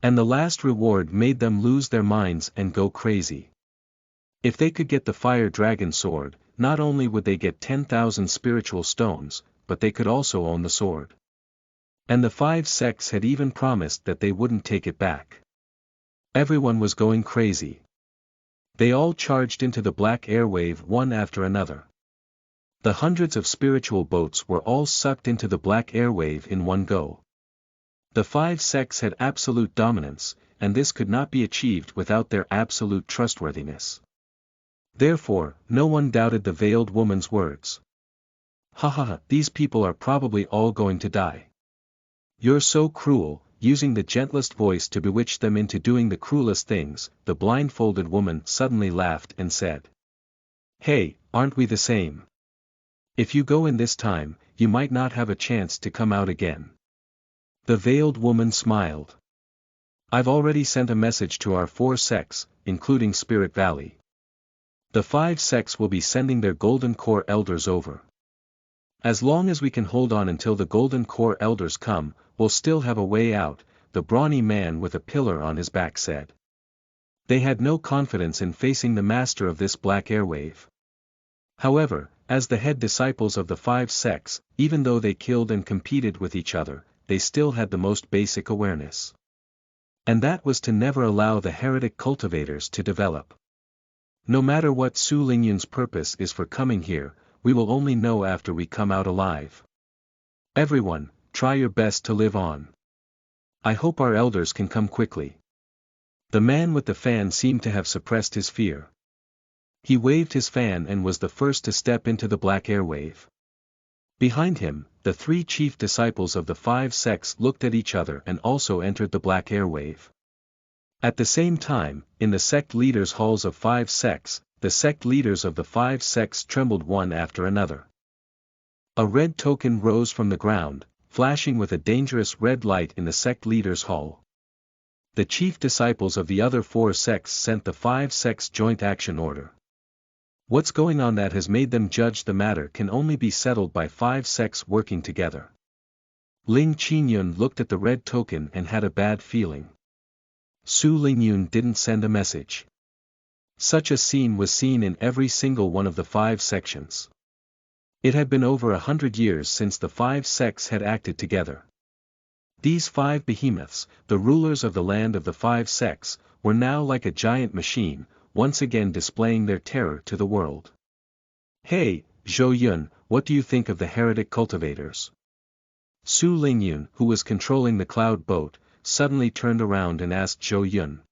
And the last reward made them lose their minds and go crazy. If they could get the fire dragon sword, not only would they get 10,000 spiritual stones, but they could also own the sword. And the 5 sects had even promised that they wouldn't take it back. Everyone was going crazy. They all charged into the black airwave one after another. The hundreds of spiritual boats were all sucked into the black airwave in one go. The 5 sects had absolute dominance, and this could not be achieved without their absolute trustworthiness. Therefore, no one doubted the veiled woman's words. Ha ha ha, these people are probably all going to die. You're so cruel, using the gentlest voice to bewitch them into doing the cruelest things, the blindfolded woman suddenly laughed and said. Hey, aren't we the same? If you go in this time, you might not have a chance to come out again. The veiled woman smiled. I've already sent a message to our 4 sects, including Spirit Valley. The 5 sects will be sending their Golden Core elders over. As long as we can hold on until the Golden Core elders come, we'll still have a way out, the brawny man with a pillar on his back said. They had no confidence in facing the master of this black airwave. However, as the head disciples of the 5 sects, even though they killed and competed with each other, they still had the most basic awareness. And that was to never allow the heretic cultivators to develop. No matter what Su Lingyun's purpose is for coming here, we will only know after we come out alive. Everyone, try your best to live on. I hope our elders can come quickly. The man with the fan seemed to have suppressed his fear. He waved his fan and was the first to step into the black airwave. Behind him, the three chief disciples of the five sects looked at each other and also entered the black airwave. At the same time, in the sect leaders' halls of five sects, the sect leaders of the five sects trembled one after another. A red token rose from the ground, flashing with a dangerous red light in the sect leaders' hall. The chief disciples of the other four sects sent the five sects joint action order. What's going on that has made them judge the matter can only be settled by five sects working together. Ling Qinyun looked at the red token and had a bad feeling. Su Lingyun didn't send a message. Such a scene was seen in every single one of the five sections. It had been over 100 years since the five sects had acted together. These five behemoths, the rulers of the land of the five sects, were now like a giant machine, once again displaying their terror to the world. Hey, Zhou Yun, what do you think of the heretic cultivators? Su Lingyun, who was controlling the cloud boat, suddenly turned around and asked Zhou Yun.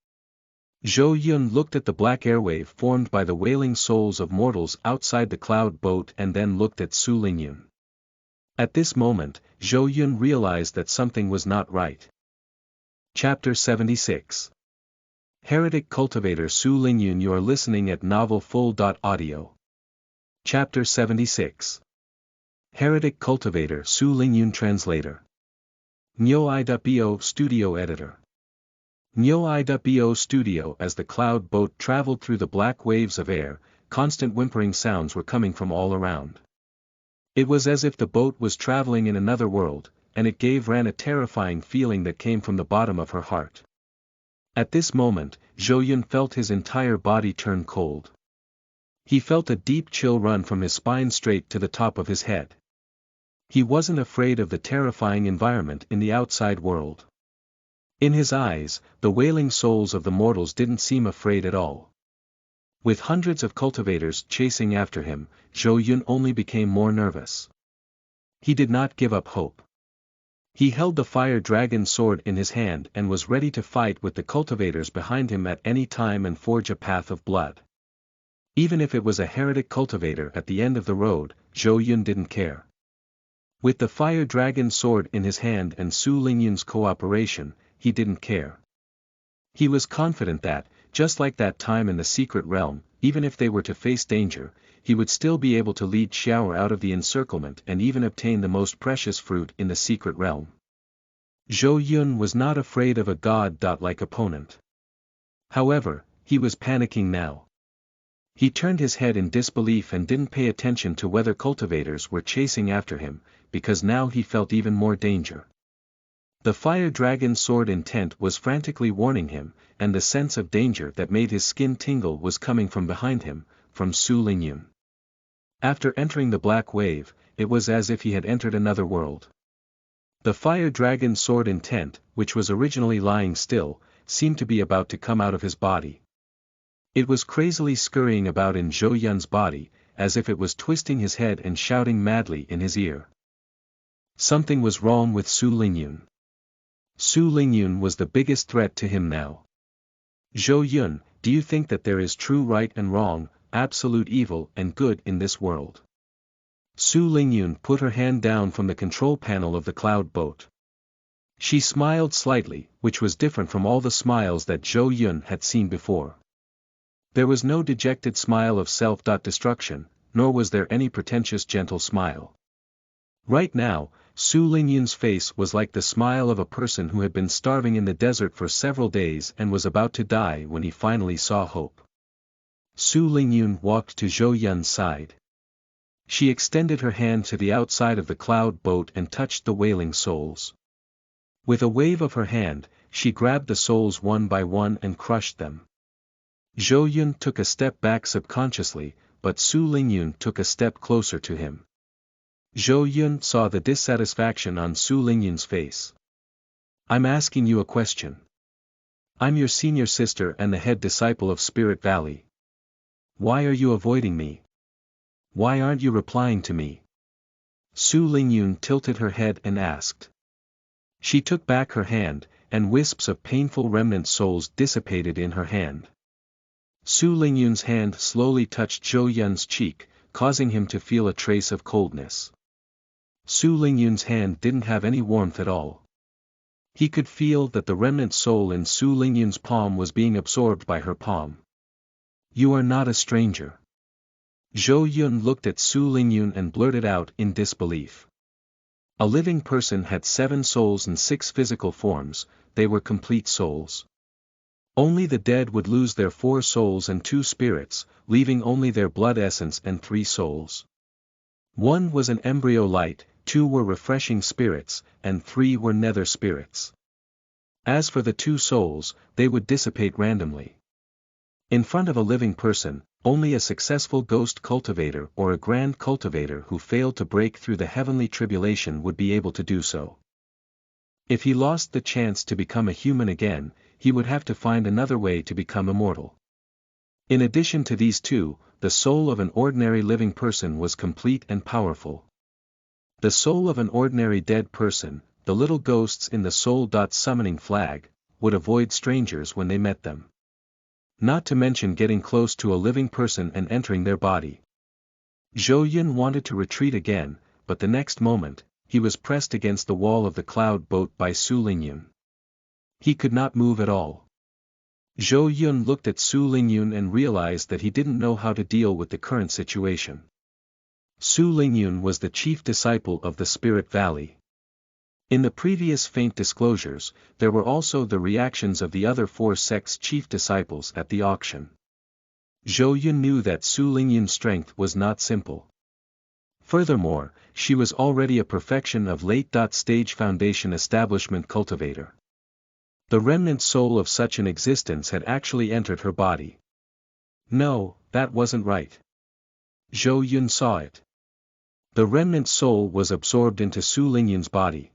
Zhou Yun looked at the black airwave formed by the wailing souls of mortals outside the cloud boat and then looked at Su Lingyun. At this moment, Zhou Yun realized that something was not right. Chapter 76. Heretic Cultivator Su Lingyun. You are listening at NovelFull.audio. Chapter 76. Heretic Cultivator Su Lingyun. Translator. Nyo.bo Studio Editor. Nyo.bo Studio. As the cloud boat traveled through the black waves of air, constant whimpering sounds were coming from all around. It was as if the boat was traveling in another world, and it gave Ran a terrifying feeling that came from the bottom of her heart. At this moment, Zhou Yun felt his entire body turn cold. He felt a deep chill run from his spine straight to the top of his head. He wasn't afraid of the terrifying environment in the outside world. In his eyes, the wailing souls of the mortals didn't seem afraid at all. With hundreds of cultivators chasing after him, Zhou Yun only became more nervous. He did not give up hope. He held the fire dragon sword in his hand and was ready to fight with the cultivators behind him at any time and forge a path of blood. Even if it was a heretic cultivator at the end of the road, Zhou Yun didn't care. With the fire dragon sword in his hand and Su Lingyun's cooperation, he didn't care. He was confident that, just like that time in the secret realm, even if they were to face danger, he would still be able to lead Xiao out of the encirclement and even obtain the most precious fruit in the secret realm. Zhou Yun was not afraid of a god-like opponent. However, he was panicking now. He turned his head in disbelief and didn't pay attention to whether cultivators were chasing after him, because now he felt even more danger. The fire dragon sword intent was frantically warning him, and the sense of danger that made his skin tingle was coming from behind him, from Su Lingyun. After entering the black wave, it was as if he had entered another world. The fire dragon sword intent, which was originally lying still, seemed to be about to come out of his body. It was crazily scurrying about in Zhou Yun's body, as if it was twisting his head and shouting madly in his ear. Something was wrong with Su Lingyun. Su Lingyun was the biggest threat to him now. Zhou Yun, do you think that there is true right and wrong, absolute evil and good in this world? Su Lingyun put her hand down from the control panel of the cloud boat. She smiled slightly, which was different from all the smiles that Zhou Yun had seen before. There was no dejected smile of self-destruction, nor was there any pretentious gentle smile. Right now, Su Lingyun's face was like the smile of a person who had been starving in the desert for several days and was about to die when he finally saw hope. Su Lingyun walked to Zhou Yun's side. She extended her hand to the outside of the cloud boat and touched the wailing souls. With a wave of her hand, she grabbed the souls one by one and crushed them. Zhou Yun took a step back subconsciously, but Su Lingyun took a step closer to him. Zhou Yun saw the dissatisfaction on Su Lingyun's face. I'm asking you a question. I'm your senior sister and the head disciple of Spirit Valley. Why are you avoiding me? Why aren't you replying to me? Su Lingyun tilted her head and asked. She took back her hand, and wisps of painful remnant souls dissipated in her hand. Su Lingyun's hand slowly touched Zhou Yun's cheek, causing him to feel a trace of coldness. Su Lingyun's hand didn't have any warmth at all. He could feel that the remnant soul in Su Lingyun's palm was being absorbed by her palm. You are not a stranger. Zhou Yun looked at Su Lingyun and blurted out in disbelief. A living person had 7 souls and 6 physical forms, they were complete souls. Only the dead would lose their 4 souls and 2 spirits, leaving only their blood essence and 3 souls. 1 was an embryo light, 2 were refreshing spirits, and 3 were nether spirits. As for the 2 souls, they would dissipate randomly. In front of a living person, only a successful ghost cultivator or a grand cultivator who failed to break through the heavenly tribulation would be able to do so. If he lost the chance to become a human again, he would have to find another way to become immortal. In addition to these 2, the soul of an ordinary living person was complete and powerful. The soul of an ordinary dead person, the little ghosts in the soul. Summoning flag, would avoid strangers when they met them. Not to mention getting close to a living person and entering their body. Zhou Yun wanted to retreat again, but the next moment, he was pressed against the wall of the cloud boat by Su Lingyun. He could not move at all. Zhou Yun looked at Su Lingyun and realized that he didn't know how to deal with the current situation. Su Lingyun was the chief disciple of the Spirit Valley. In the previous faint disclosures, there were also the reactions of the other 4 sects' chief disciples at the auction. Zhou Yun knew that Su Lingyun's strength was not simple. Furthermore, she was already a perfection of late-stage foundation establishment cultivator. The remnant soul of such an existence had actually entered her body. No, that wasn't right. Zhou Yun saw it. The remnant soul was absorbed into Su Lingyun's body.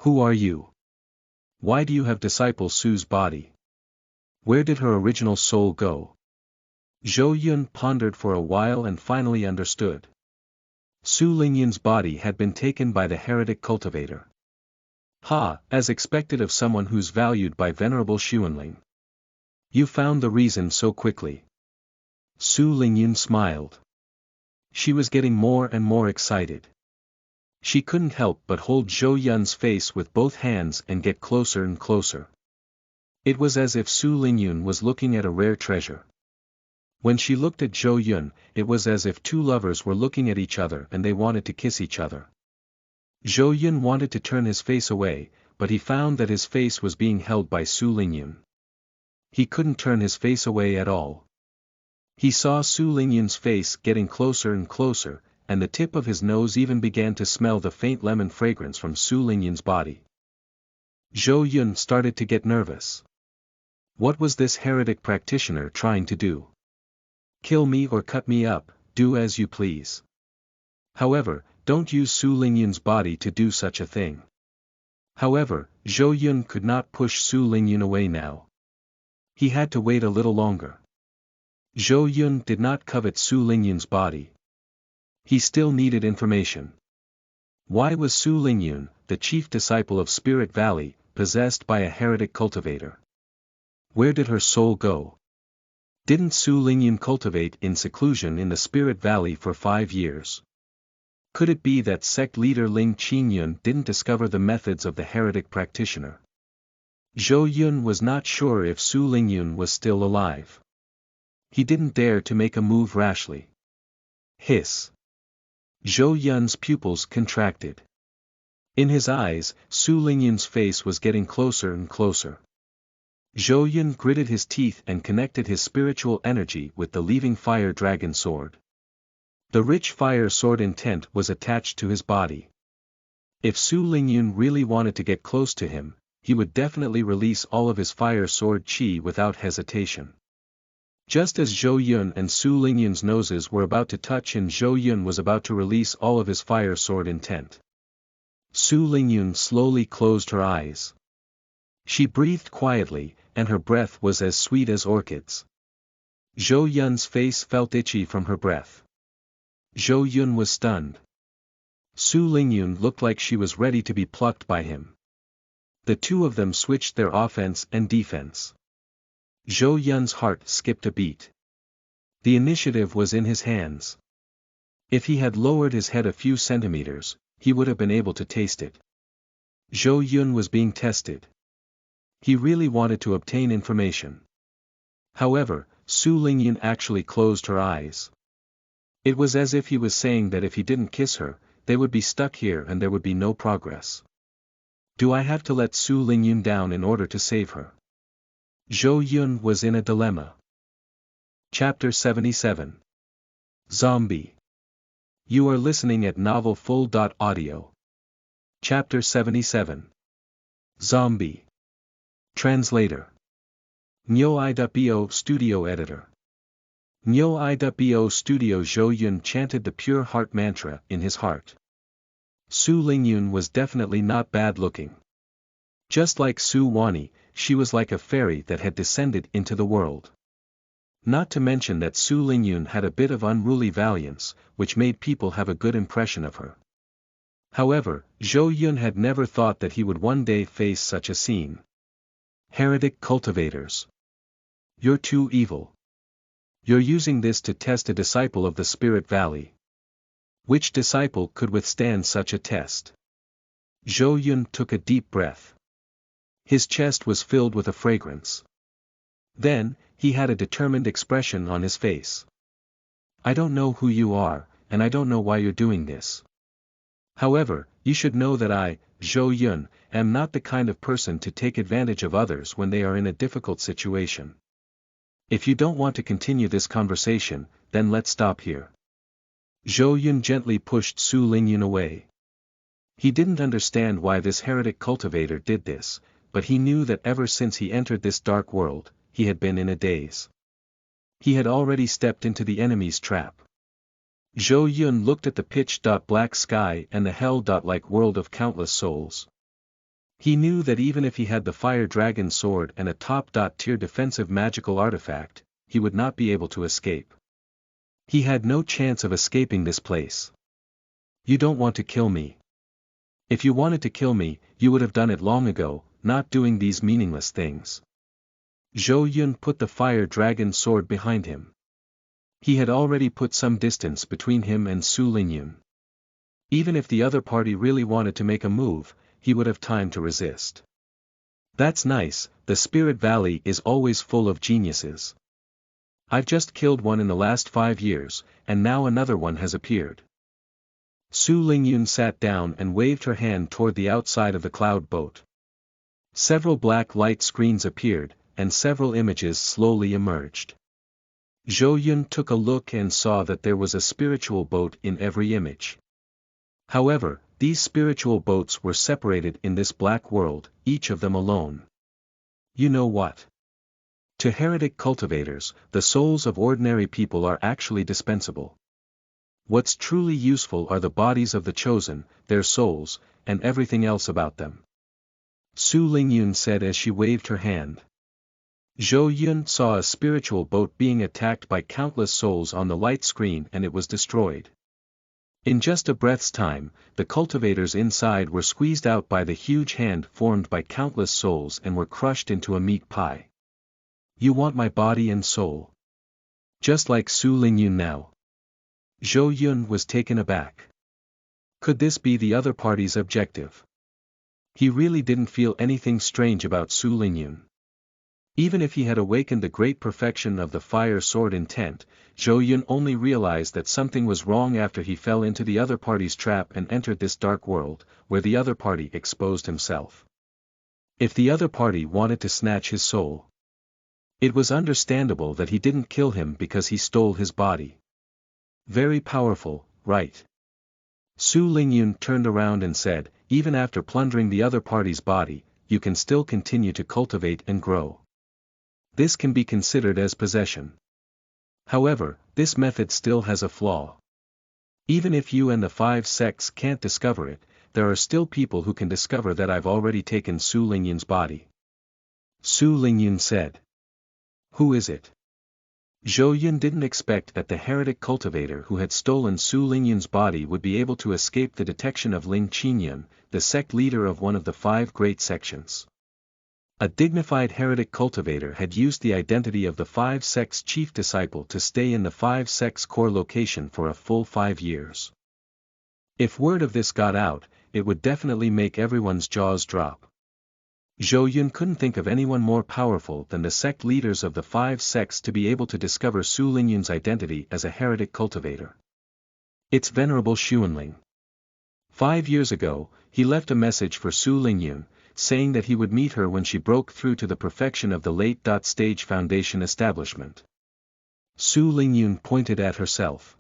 Who are you? Why do you have disciple Su's body? Where did her original soul go? Zhou Yun pondered for a while and finally understood. Su Lingyun's body had been taken by the heretic cultivator. As expected of someone who's valued by Venerable Xuanling. You found the reason so quickly. Su Lingyun smiled. She was getting more and more excited. She couldn't help but hold Zhou Yun's face with both hands and get closer and closer. It was as if Su Lingyun was looking at a rare treasure. When she looked at Zhou Yun, it was as if 2 lovers were looking at each other and they wanted to kiss each other. Zhou Yun wanted to turn his face away, but he found that his face was being held by Su Lingyun. He couldn't turn his face away at all. He saw Su Lingyun's face getting closer and closer, and the tip of his nose even began to smell the faint lemon fragrance from Su Lingyun's body. Zhou Yun started to get nervous. What was this heretic practitioner trying to do? Kill me or cut me up, do as you please. However, don't use Su Lingyun's body to do such a thing. However, Zhou Yun could not push Su Lingyun away now. He had to wait a little longer. Zhou Yun did not covet Su Lingyun's body. He still needed information. Why was Su Lingyun, the chief disciple of Spirit Valley, possessed by a heretic cultivator? Where did her soul go? Didn't Su Lingyun cultivate in seclusion in the Spirit Valley for 5 years? Could it be that sect leader Ling Qingyun didn't discover the methods of the heretic practitioner? Zhou Yun was not sure if Su Lingyun was still alive. He didn't dare to make a move rashly. Hiss. Zhou Yun's pupils contracted. In his eyes, Su Lingyun's face was getting closer and closer. Zhou Yun gritted his teeth and connected his spiritual energy with the leaving fire dragon sword. The rich fire sword intent was attached to his body. If Su Lingyun really wanted to get close to him, he would definitely release all of his fire sword chi without hesitation. Just as Zhou Yun and Su Lingyun's noses were about to touch and Zhou Yun was about to release all of his fire sword intent. Su Lingyun slowly closed her eyes. She breathed quietly, and her breath was as sweet as orchids. Zhou Yun's face felt itchy from her breath. Zhou Yun was stunned. Su Lingyun looked like she was ready to be plucked by him. The 2 of them switched their offense and defense. Zhou Yun's heart skipped a beat. The initiative was in his hands. If he had lowered his head a few centimeters, he would have been able to taste it. Zhou Yun was being tested. He really wanted to obtain information. However, Su Lingyun actually closed her eyes. It was as if he was saying that if he didn't kiss her, they would be stuck here and there would be no progress. Do I have to let Su Lingyun down in order to save her? Zhou Yun was in a dilemma. Chapter 77. Zombie. You are listening at novelfull.audio. Chapter 77. Zombie. Translator. Nyo.bo Studio Editor. Nyo.bo Studio. Zhou Yun chanted the pure heart mantra in his heart. Su Lingyun was definitely not bad looking. Just like Su Wani, she was like a fairy that had descended into the world. Not to mention that Su Lingyun had a bit of unruly valiance, which made people have a good impression of her. However, Zhou Yun had never thought that he would one day face such a scene. Heretic cultivators. You're too evil. You're using this to test a disciple of the Spirit Valley. Which disciple could withstand such a test? Zhou Yun took a deep breath. His chest was filled with a fragrance. Then, he had a determined expression on his face. I don't know who you are, and I don't know why you're doing this. However, you should know that I, Zhou Yun, am not the kind of person to take advantage of others when they are in a difficult situation. If you don't want to continue this conversation, then let's stop here. Zhou Yun gently pushed Su Lingyun away. He didn't understand why this heretic cultivator did this, but he knew that ever since he entered this dark world, he had been in a daze. He had already stepped into the enemy's trap. Zhou Yun looked at the pitch-black sky and the hell-like world of countless souls. He knew that even if he had the fire dragon sword and a top-tier defensive magical artifact, he would not be able to escape. He had no chance of escaping this place. You don't want to kill me. If you wanted to kill me, you would have done it long ago, not doing these meaningless things. Zhou Yun put the fire dragon sword behind him. He had already put some distance between him and Su Lingyun. Even if the other party really wanted to make a move, he would have time to resist. That's nice, the Spirit Valley is always full of geniuses. I've just killed one in the last 5 years, and now another one has appeared. Su Lingyun sat down and waved her hand toward the outside of the cloud boat. Several black light screens appeared, and several images slowly emerged. Zhou Yun took a look and saw that there was a spiritual boat in every image. However, these spiritual boats were separated in this black world, each of them alone. You know what? To heretic cultivators, the souls of ordinary people are actually dispensable. What's truly useful are the bodies of the chosen, their souls, and everything else about them. Su Lingyun said as she waved her hand. Zhou Yun saw a spiritual boat being attacked by countless souls on the light screen and it was destroyed. In just a breath's time, the cultivators inside were squeezed out by the huge hand formed by countless souls and were crushed into a meat pie. You want my body and soul? Just like Su Lingyun now. Zhou Yun was taken aback. Could this be the other party's objective? He really didn't feel anything strange about Su Lingyun. Even if he had awakened the great perfection of the fire sword intent, Zhou Yun only realized that something was wrong after he fell into the other party's trap and entered this dark world, where the other party exposed himself. If the other party wanted to snatch his soul, it was understandable that he didn't kill him because he stole his body. Very powerful, right? Su Lingyun turned around and said, even after plundering the other party's body, you can still continue to cultivate and grow. This can be considered as possession. However, this method still has a flaw. Even if you and the 5 sects can't discover it, there are still people who can discover that I've already taken Su Lingyun's body. Su Lingyun said. Who is it? Zhou Yun didn't expect that the heretic cultivator who had stolen Su Lingyun's body would be able to escape the detection of Ling Qinyun, the sect leader of one of the 5 great sections. A dignified heretic cultivator had used the identity of the 5 sects' chief disciple to stay in the 5 sects' core location for a full 5 years. If word of this got out, it would definitely make everyone's jaws drop. Zhou Yun couldn't think of anyone more powerful than the sect leaders of the 5 sects to be able to discover Su Lingyun's identity as a heretic cultivator. It's Venerable Xuanling. 5 years ago, he left a message for Su Lingyun, saying that he would meet her when she broke through to the perfection of the late Stage Foundation establishment. Su Lingyun pointed at herself.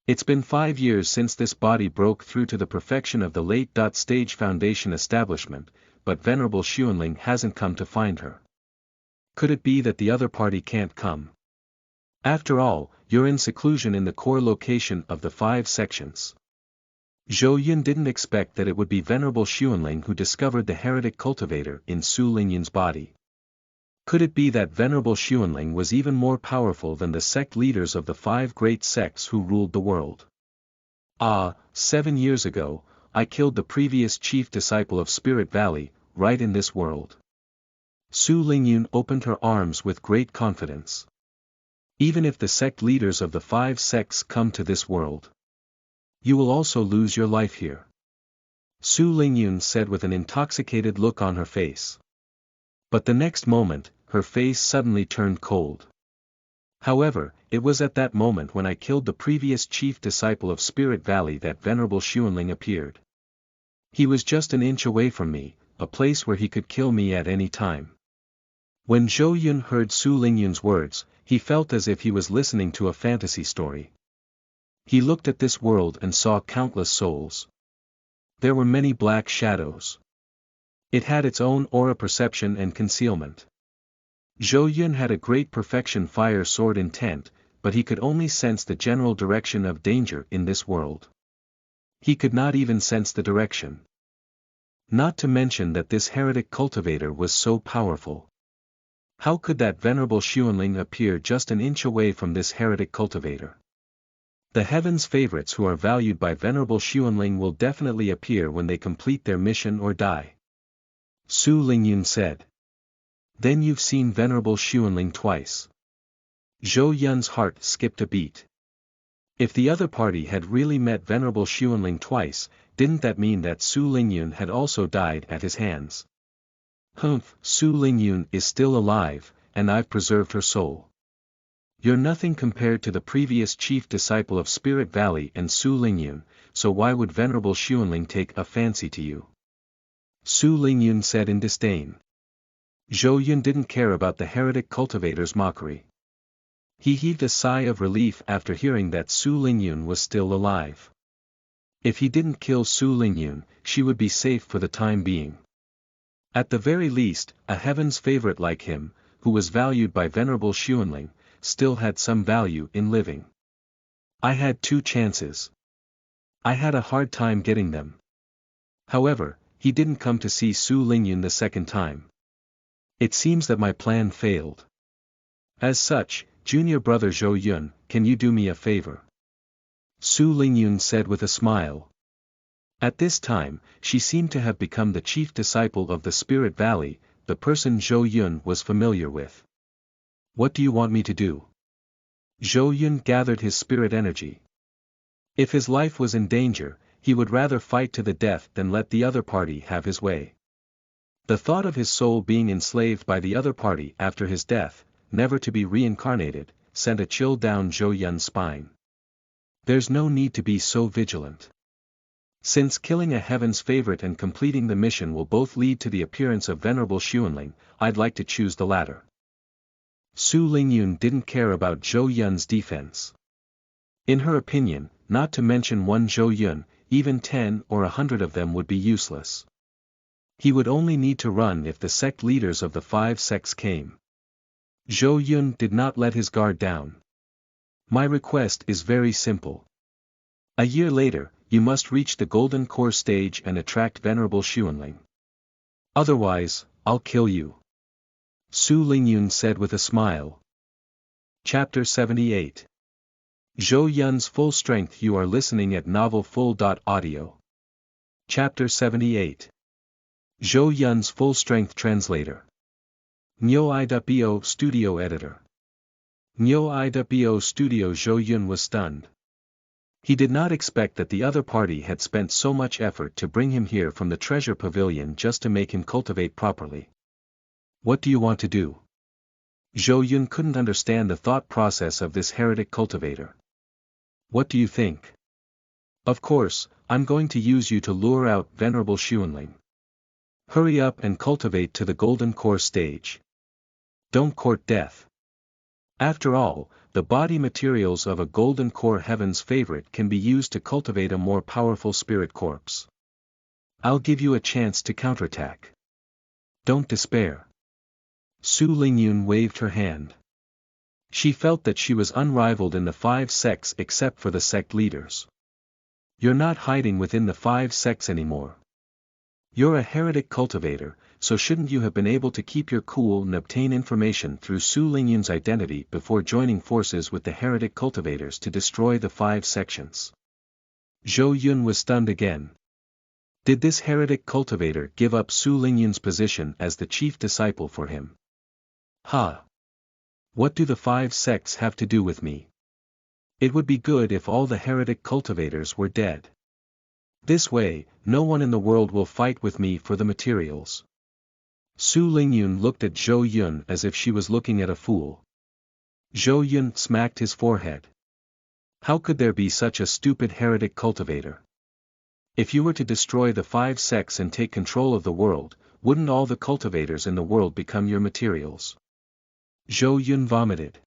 It's been 5 years since this body broke through to the perfection of the late Stage Foundation establishment, but Venerable Xuanling hasn't come to find her. Could it be that the other party can't come? After all, you're in seclusion in the core location of the 5 sections. Zhou Yun didn't expect that it would be Venerable Xuanling who discovered the heretic cultivator in Su Lingyun's body. Could it be that Venerable Xuanling was even more powerful than the sect leaders of the 5 great sects who ruled the world? 7 years ago, I killed the previous chief disciple of Spirit Valley, right in this world. Su Lingyun opened her arms with great confidence. Even if the sect leaders of the 5 sects come to this world, you will also lose your life here. Su Lingyun said with an intoxicated look on her face. But the next moment, her face suddenly turned cold. However, it was at that moment when I killed the previous chief disciple of Spirit Valley that Venerable Xuanling appeared. He was just an inch away from me, a place where he could kill me at any time. When Zhou Yun heard Su Lingyun's words, he felt as if he was listening to a fantasy story. He looked at this world and saw countless souls. There were many black shadows. It had its own aura perception and concealment. Zhou Yun had a great perfection fire sword intent, but he could only sense the general direction of danger in this world. He could not even sense the direction. Not to mention that this heretic cultivator was so powerful. How could that Venerable Xuanling appear just an inch away from this heretic cultivator? The heaven's favorites who are valued by Venerable Xuanling will definitely appear when they complete their mission or die. Su Lingyun said. Then you've seen Venerable Xuanling twice. Zhou Yun's heart skipped a beat. If the other party had really met Venerable Xuanling twice, didn't that mean that Su Lingyun had also died at his hands? Su Lingyun is still alive, and I've preserved her soul. You're nothing compared to the previous chief disciple of Spirit Valley and Su Lingyun, so why would Venerable Xuanling take a fancy to you? Su Lingyun said in disdain. Zhou Yun didn't care about the heretic cultivator's mockery. He heaved a sigh of relief after hearing that Su Lingyun was still alive. If he didn't kill Su Lingyun, she would be safe for the time being. At the very least, a heaven's favorite like him, who was valued by Venerable Xuanling, still had some value in living. I had 2 chances. I had a hard time getting them. However, he didn't come to see Su Lingyun the second time. It seems that my plan failed. As such, junior brother Zhou Yun, can you do me a favor? Su Lingyun said with a smile. At this time, she seemed to have become the chief disciple of the Spirit Valley, the person Zhou Yun was familiar with. What do you want me to do? Zhou Yun gathered his spirit energy. If his life was in danger, he would rather fight to the death than let the other party have his way. The thought of his soul being enslaved by the other party after his death, never to be reincarnated, sent a chill down Zhou Yun's spine. There's no need to be so vigilant. Since killing a heaven's favorite and completing the mission will both lead to the appearance of Venerable Xuanling, I'd like to choose the latter. Su Lingyun didn't care about Zhou Yun's defense. In her opinion, not to mention one Zhou Yun, even 10 or 100 of them would be useless. He would only need to run if the sect leaders of the 5 sects came. Zhou Yun did not let his guard down. My request is very simple. A year later, you must reach the Golden Core stage and attract Venerable Xuanling. Otherwise, I'll kill you. Su Lingyun said with a smile. Chapter 78. Zhou Yun's Full Strength. You are listening at novelfull.audio. Chapter 78. Zhou Yun's Full Strength Translator. Nyo.bo Studio Editor. Nyo.bo Studio. Zhou Yun was stunned. He did not expect that the other party had spent so much effort to bring him here from the treasure pavilion just to make him cultivate properly. What do you want to do? Zhou Yun couldn't understand the thought process of this heretic cultivator. What do you think? Of course, I'm going to use you to lure out Venerable Xuanling. Hurry up and cultivate to the golden core stage. Don't court death. After all, the body materials of a golden core heaven's favorite can be used to cultivate a more powerful spirit corpse. I'll give you a chance to counterattack. Don't despair. Su Lingyun waved her hand. She felt that she was unrivaled in the 5 sects except for the sect leaders. You're not hiding within the 5 sects anymore. You're a heretic cultivator, so shouldn't you have been able to keep your cool and obtain information through Su Lingyun's identity before joining forces with the heretic cultivators to destroy the 5 sections? Zhou Yun was stunned again. Did this heretic cultivator give up Su Lingyun's position as the chief disciple for him? Ha! What do the 5 sects have to do with me? It would be good if all the heretic cultivators were dead. This way, no one in the world will fight with me for the materials. Su Lingyun looked at Zhou Yun as if she was looking at a fool. Zhou Yun smacked his forehead. How could there be such a stupid heretic cultivator? If you were to destroy the 5 sects and take control of the world, wouldn't all the cultivators in the world become your materials? Zhou Yun vomited.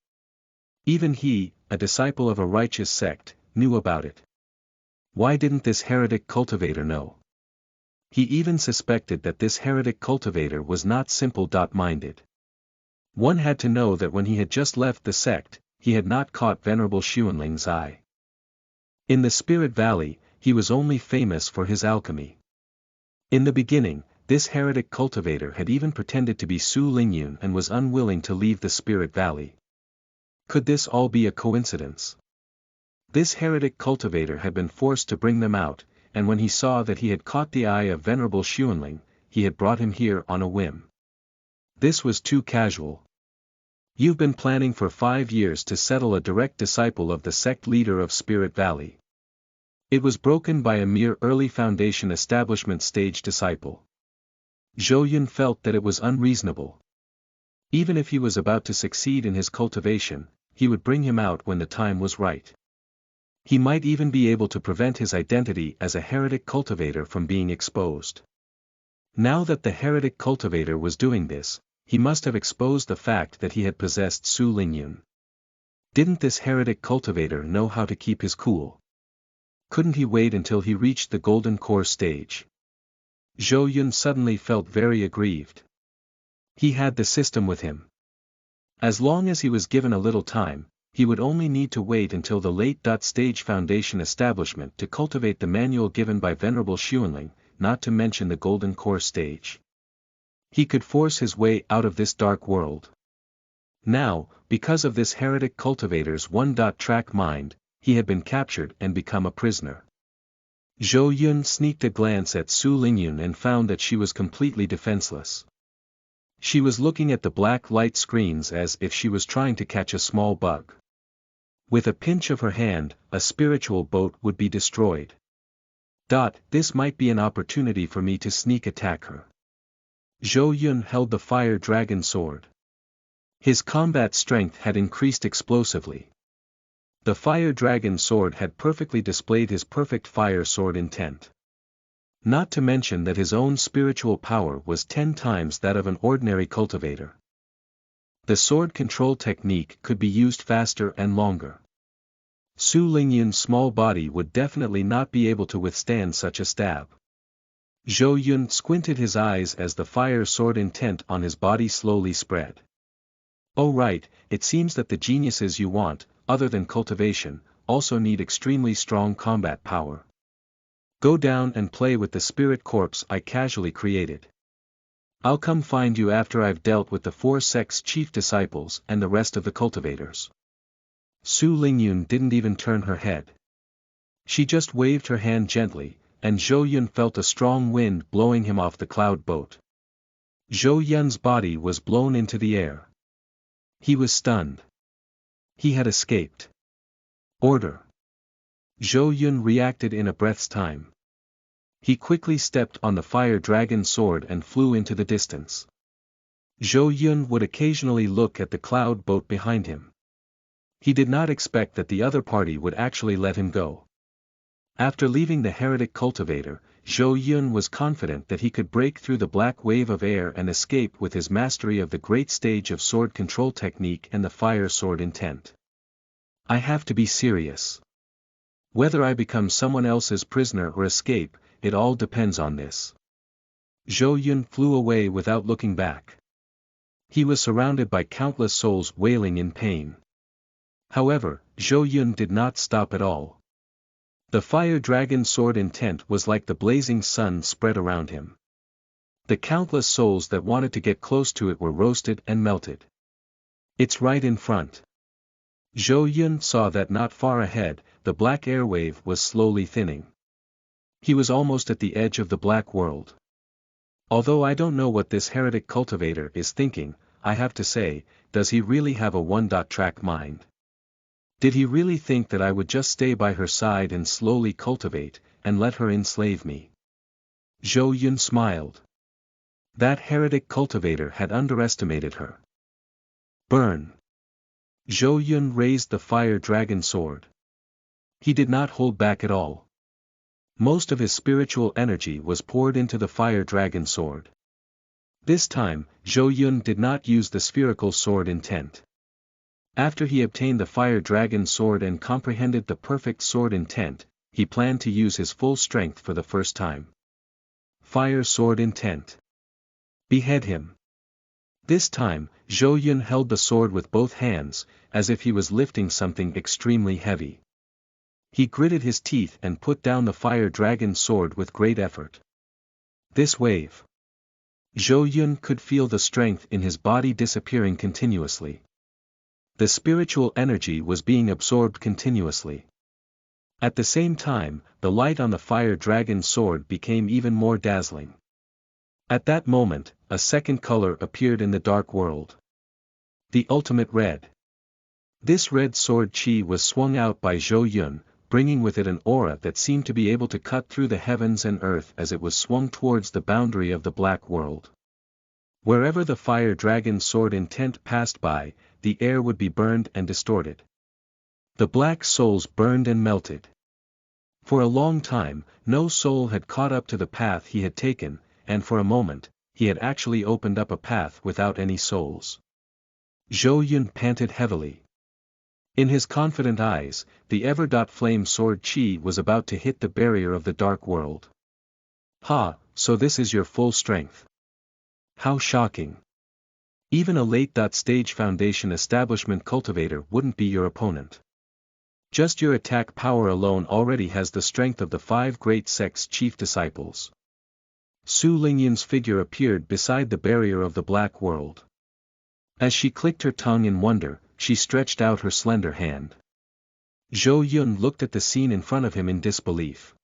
Even he, a disciple of a righteous sect, knew about it. Why didn't this heretic cultivator know? He even suspected that this heretic cultivator was not simple-minded. One had to know that when he had just left the sect, he had not caught Venerable Xuanling's eye. In the Spirit Valley, he was only famous for his alchemy. In the beginning, this heretic cultivator had even pretended to be Su Lingyun and was unwilling to leave the Spirit Valley. Could this all be a coincidence? This heretic cultivator had been forced to bring them out, and when he saw that he had caught the eye of Venerable Xuanling, he had brought him here on a whim. This was too casual. You've been planning for 5 years to settle a direct disciple of the sect leader of Spirit Valley. It was broken by a mere early foundation establishment stage disciple. Zhou Yun felt that it was unreasonable. Even if he was about to succeed in his cultivation, he would bring him out when the time was right. He might even be able to prevent his identity as a heretic cultivator from being exposed. Now that the heretic cultivator was doing this, he must have exposed the fact that he had possessed Su Lingyun. Didn't this heretic cultivator know how to keep his cool? Couldn't he wait until he reached the golden core stage? Zhou Yun suddenly felt very aggrieved. He had the system with him. As long as he was given a little time, he would only need to wait until the late-stage foundation establishment to cultivate the manual given by Venerable Xuanling, not to mention the golden core stage. He could force his way out of this dark world. Now, because of this heretic cultivator's one-track mind, he had been captured and become a prisoner. Zhou Yun sneaked a glance at Su Lingyun and found that she was completely defenseless. She was looking at the black light screens as if she was trying to catch a small bug. With a pinch of her hand, a spiritual boat would be destroyed. This might be an opportunity for me to sneak attack her. Zhou Yun held the fire dragon sword. His combat strength had increased explosively. The fire dragon sword had perfectly displayed his perfect fire sword intent. Not to mention that his own spiritual power was 10 times that of an ordinary cultivator. The sword control technique could be used faster and longer. Su Lingyun's small body would definitely not be able to withstand such a stab. Zhou Yun squinted his eyes as the fire sword intent on his body slowly spread. Oh right, it seems that the geniuses you want, other than cultivation, also need extremely strong combat power. Go down and play with the spirit corpse I casually created. I'll come find you after I've dealt with the 4 sects' chief disciples and the rest of the cultivators. Su Lingyun didn't even turn her head. She just waved her hand gently, and Zhou Yun felt a strong wind blowing him off the cloud boat. Zhou Yun's body was blown into the air. He was stunned. He had escaped. Order. Zhou Yun reacted in a breath's time. He quickly stepped on the fire dragon sword and flew into the distance. Zhou Yun would occasionally look at the cloud boat behind him. He did not expect that the other party would actually let him go. After leaving the heretic cultivator, Zhou Yun was confident that he could break through the black wave of air and escape with his mastery of the great stage of sword control technique and the fire sword intent. I have to be serious. Whether I become someone else's prisoner or escape, it all depends on this. Zhou Yun flew away without looking back. He was surrounded by countless souls wailing in pain. However, Zhou Yun did not stop at all. The fire dragon sword intent was like the blazing sun spread around him. The countless souls that wanted to get close to it were roasted and melted. It's right in front. Zhou Yun saw that not far ahead, the black airwave was slowly thinning. He was almost at the edge of the black world. Although I don't know what this heretic cultivator is thinking, I have to say, does he really have a one-track mind? Did he really think that I would just stay by her side and slowly cultivate, and let her enslave me? Zhou Yun smiled. That heretic cultivator had underestimated her. Burn! Zhou Yun raised the fire dragon sword. He did not hold back at all. Most of his spiritual energy was poured into the fire dragon sword. This time, Zhou Yun did not use the spherical sword intent. After he obtained the fire dragon sword and comprehended the perfect sword intent, he planned to use his full strength for the first time. Fire sword intent. Behead him. This time, Zhou Yun held the sword with both hands, as if he was lifting something extremely heavy. He gritted his teeth and put down the fire dragon sword with great effort. This wave. Zhou Yun could feel the strength in his body disappearing continuously. The spiritual energy was being absorbed continuously. At the same time, the light on the fire dragon sword became even more dazzling. At that moment, a second color appeared in the dark world. The ultimate red. This red sword chi was swung out by Zhou Yun, bringing with it an aura that seemed to be able to cut through the heavens and earth as it was swung towards the boundary of the black world. Wherever the fire dragon sword intent passed by, the air would be burned and distorted. The black souls burned and melted. For a long time, no soul had caught up to the path he had taken, and for a moment, he had actually opened up a path without any souls. Zhou Yun panted heavily. In his confident eyes, the ever-flame sword chi was about to hit the barrier of the dark world. Ha, so this is your full strength. How shocking. Even a late-stage foundation establishment cultivator wouldn't be your opponent. Just your attack power alone already has the strength of the 5 great sect's chief disciples. Su Lingyun's figure appeared beside the barrier of the black world. As she clicked her tongue in wonder, she stretched out her slender hand. Zhou Yun looked at the scene in front of him in disbelief.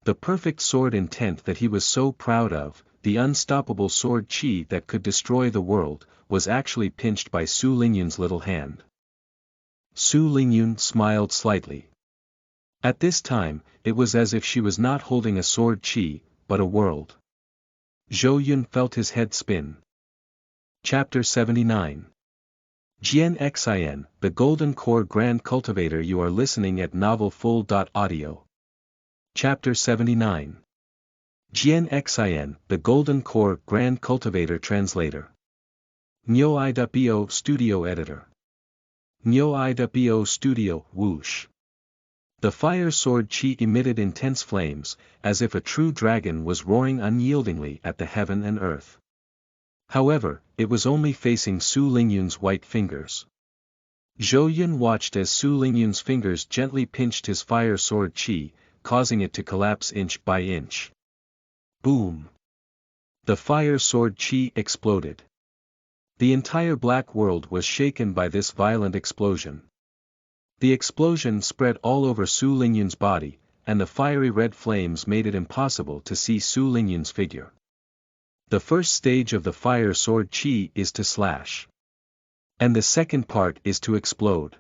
The perfect sword intent that he was so proud of, the unstoppable sword chi that could destroy the world, was actually pinched by Su Lingyun's little hand. Su Lingyun smiled slightly. At this time, it was as if she was not holding a sword chi, but a world. Zhou Yun felt his head spin. Chapter 79. Jian Xin, the Golden Core Grand Cultivator. You are listening at novelfull.audio. Chapter 79. Jian Xin, the Golden Core Grand Cultivator. Translator. Nyo.bo Studio Editor. Nyo.bo Studio, whoosh. The fire sword chi emitted intense flames, as if a true dragon was roaring unyieldingly at the heaven and earth. However, it was only facing Su Lingyun's white fingers. Zhou Yun watched as Su Lingyun's fingers gently pinched his fire sword chi, causing it to collapse inch by inch. Boom! The fire sword chi exploded. The entire black world was shaken by this violent explosion. The explosion spread all over Su Lingyun's body, and the fiery red flames made it impossible to see Su Lingyun's figure. The first stage of the fire sword chi is to slash. And the second part is to explode.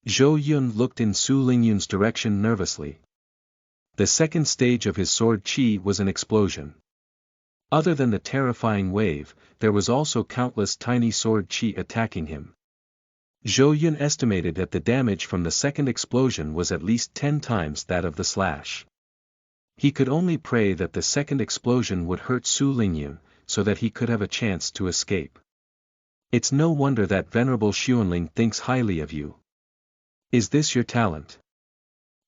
Zhou Yun looked in Su Lingyun's direction nervously. The second stage of his sword chi was an explosion. Other than the terrifying wave, there was also countless tiny sword chi attacking him. Zhou Yun estimated that the damage from the second explosion was at least 10 times that of the slash. He could only pray that the second explosion would hurt Su Lingyun, so that he could have a chance to escape. It's no wonder that Venerable Xuanling thinks highly of you. Is this your talent?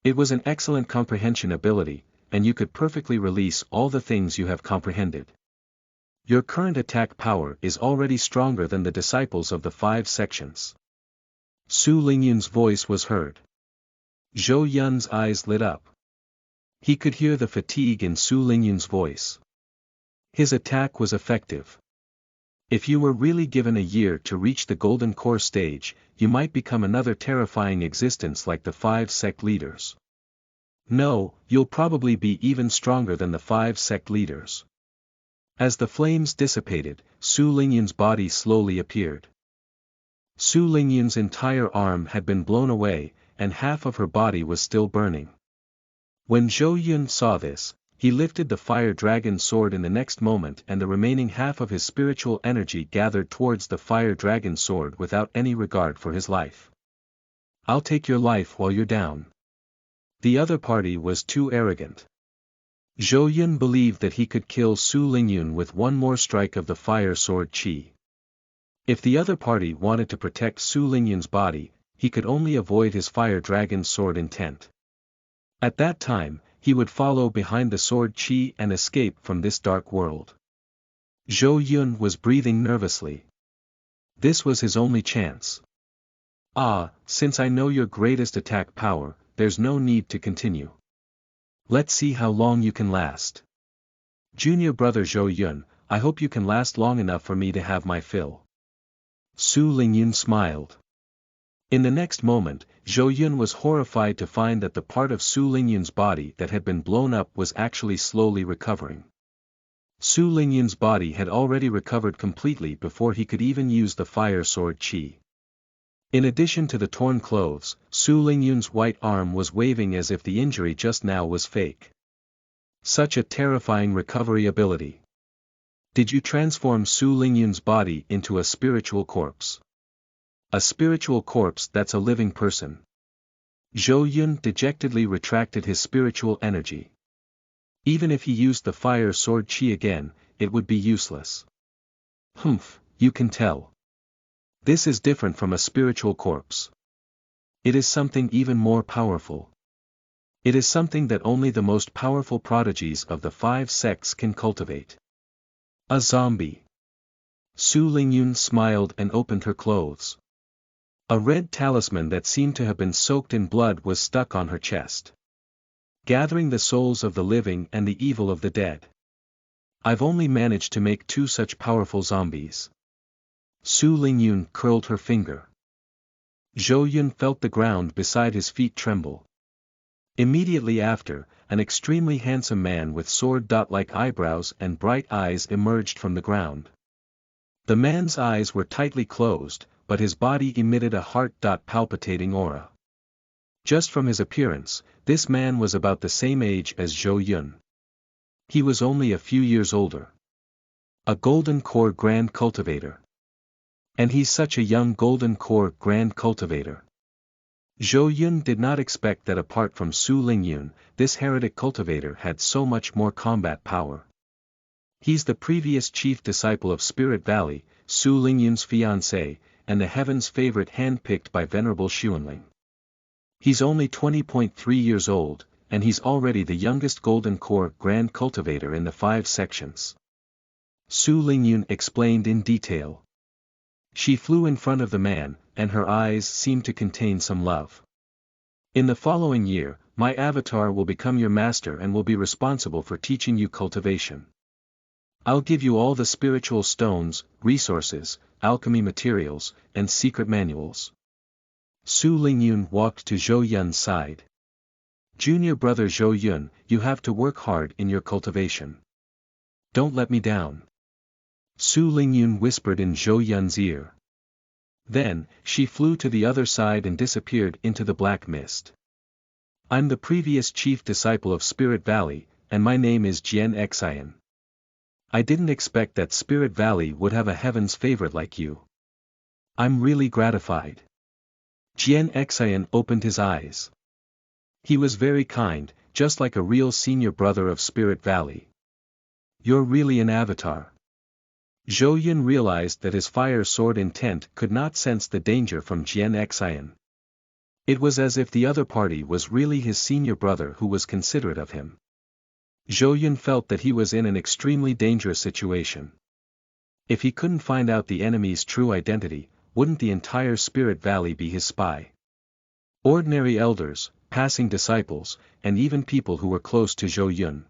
It was an excellent comprehension ability, and you could perfectly release all the things you have comprehended. Your current attack power is already stronger than the disciples of the 5 sections. Su Lingyun's voice was heard. Zhou Yun's eyes lit up. He could hear the fatigue in Su Lingyun's voice. His attack was effective. If you were really given a year to reach the Golden Core stage, you might become another terrifying existence like the 5 sect leaders. No, you'll probably be even stronger than the 5 sect leaders. As the flames dissipated, Su Lingyun's body slowly appeared. Su Lingyun's entire arm had been blown away, and half of her body was still burning. When Zhou Yun saw this, he lifted the fire dragon sword in the next moment, and the remaining half of his spiritual energy gathered towards the fire dragon sword without any regard for his life. I'll take your life while you're down. The other party was too arrogant. Zhou Yun believed that he could kill Su Lingyun with one more strike of the fire sword chi. If the other party wanted to protect Su Lingyun's body, he could only avoid his fire dragon sword intent. At that time, he would follow behind the sword chi and escape from this dark world. Zhou Yun was breathing nervously. This was his only chance. Since I know your greatest attack power, there's no need to continue. Let's see how long you can last. Junior brother Zhou Yun, I hope you can last long enough for me to have my fill. Su Lingyun smiled. In the next moment, Zhou Yun was horrified to find that the part of Su Lingyun's body that had been blown up was actually slowly recovering. Su Lingyun's body had already recovered completely before he could even use the fire sword chi. In addition to the torn clothes, Su Lingyun's white arm was waving as if the injury just now was fake. Such a terrifying recovery ability. Did you transform Su Lingyun's body into a spiritual corpse? A spiritual corpse that's a living person. Zhou Yun dejectedly retracted his spiritual energy. Even if he used the fire sword chi again, it would be useless. You can tell. This is different from a spiritual corpse. It is something even more powerful. It is something that only the most powerful prodigies of the 5 sects can cultivate. A zombie. Su Lingyun smiled and opened her clothes. A red talisman that seemed to have been soaked in blood was stuck on her chest. Gathering the souls of the living and the evil of the dead. I've only managed to make 2 such powerful zombies. Su Lingyun curled her finger. Zhou Yun felt the ground beside his feet tremble. Immediately after, an extremely handsome man with sword-like eyebrows and bright eyes emerged from the ground. The man's eyes were tightly closed, but his body emitted a heart-palpitating aura. Just from his appearance, this man was about the same age as Zhou Yun. He was only a few years older. A Golden Core Grand Cultivator. And he's such a young Golden Core Grand Cultivator. Zhou Yun did not expect that apart from Su Lingyun, this heretic cultivator had so much more combat power. He's the previous chief disciple of Spirit Valley, Su Lingyun's fiancé, and the heaven's favorite handpicked by Venerable Xuanling. He's only 20.3 years old, and he's already the youngest Golden Core Grand Cultivator in the 5 sections. Su Lingyun explained in detail. She flew in front of the man, and her eyes seemed to contain some love. In the following year, my avatar will become your master and will be responsible for teaching you cultivation. I'll give you all the spiritual stones, resources, alchemy materials, and secret manuals. Su Lingyun walked to Zhou Yun's side. Junior brother Zhou Yun, you have to work hard in your cultivation. Don't let me down. Su Lingyun whispered in Zhou Yun's ear. Then, she flew to the other side and disappeared into the black mist. I'm the previous chief disciple of Spirit Valley, and my name is Jian Xian. I didn't expect that Spirit Valley would have a heaven's favorite like you. I'm really gratified. Jian Xian opened his eyes. He was very kind, just like a real senior brother of Spirit Valley. You're really an avatar. Zhou Yun realized that his fire sword intent could not sense the danger from Jian Xian. It was as if the other party was really his senior brother who was considerate of him. Zhou Yun felt that he was in an extremely dangerous situation. If he couldn't find out the enemy's true identity, wouldn't the entire Spirit Valley be his spy? Ordinary elders, passing disciples, and even people who were close to Zhou Yun.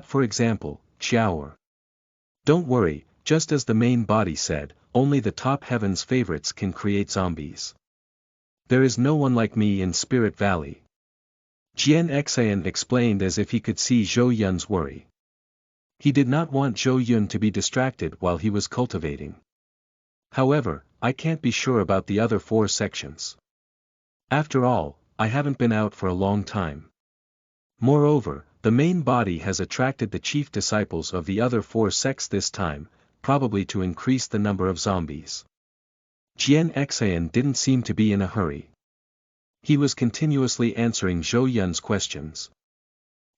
For example, Qiaoer. Don't worry, just as the main body said, only the top heaven's favorites can create zombies. There is no one like me in Spirit Valley. Jian Xian explained as if he could see Zhou Yun's worry. He did not want Zhou Yun to be distracted while he was cultivating. However, I can't be sure about the other 4 sections. After all, I haven't been out for a long time. Moreover, the main body has attracted the chief disciples of the other 4 sects this time, probably to increase the number of zombies. Jian Xian didn't seem to be in a hurry. He was continuously answering Zhou Yun's questions.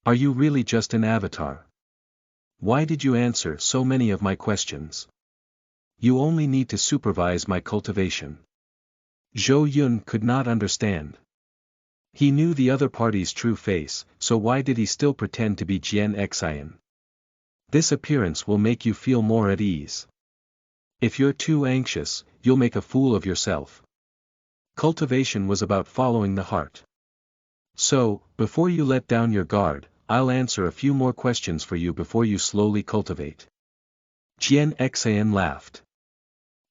Are you really just an avatar? Why did you answer so many of my questions? You only need to supervise my cultivation. Zhou Yun could not understand. He knew the other party's true face, so why did he still pretend to be Jian Xian? This appearance will make you feel more at ease. If you're too anxious, you'll make a fool of yourself. Cultivation was about following the heart. So, before you let down your guard, I'll answer a few more questions for you before you slowly cultivate. Jian Xian laughed.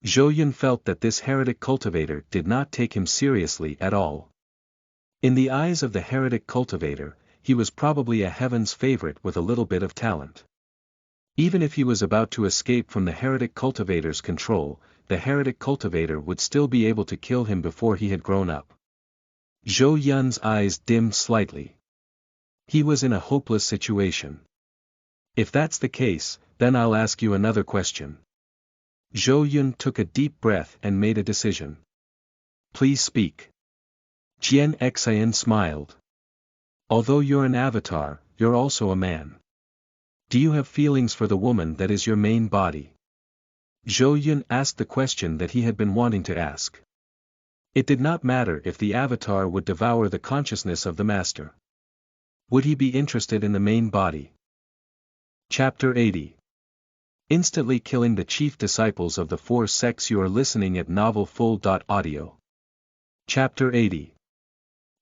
Zhou Yun felt that this heretic cultivator did not take him seriously at all. In the eyes of the heretic cultivator, he was probably a heaven's favorite with a little bit of talent. Even if he was about to escape from the heretic cultivator's control, the heretic cultivator would still be able to kill him before he had grown up. Zhou Yun's eyes dimmed slightly. He was in a hopeless situation. If that's the case, then I'll ask you another question. Zhou Yun took a deep breath and made a decision. Please speak. Jian Xian smiled. Although you're an avatar, you're also a man. Do you have feelings for the woman that is your main body? Zhou Yun asked the question that he had been wanting to ask. It did not matter if the avatar would devour the consciousness of the master. Would he be interested in the main body? Chapter 80. Instantly killing the chief disciples of the 4 sects. You are listening at novelfull.audio. Chapter 80.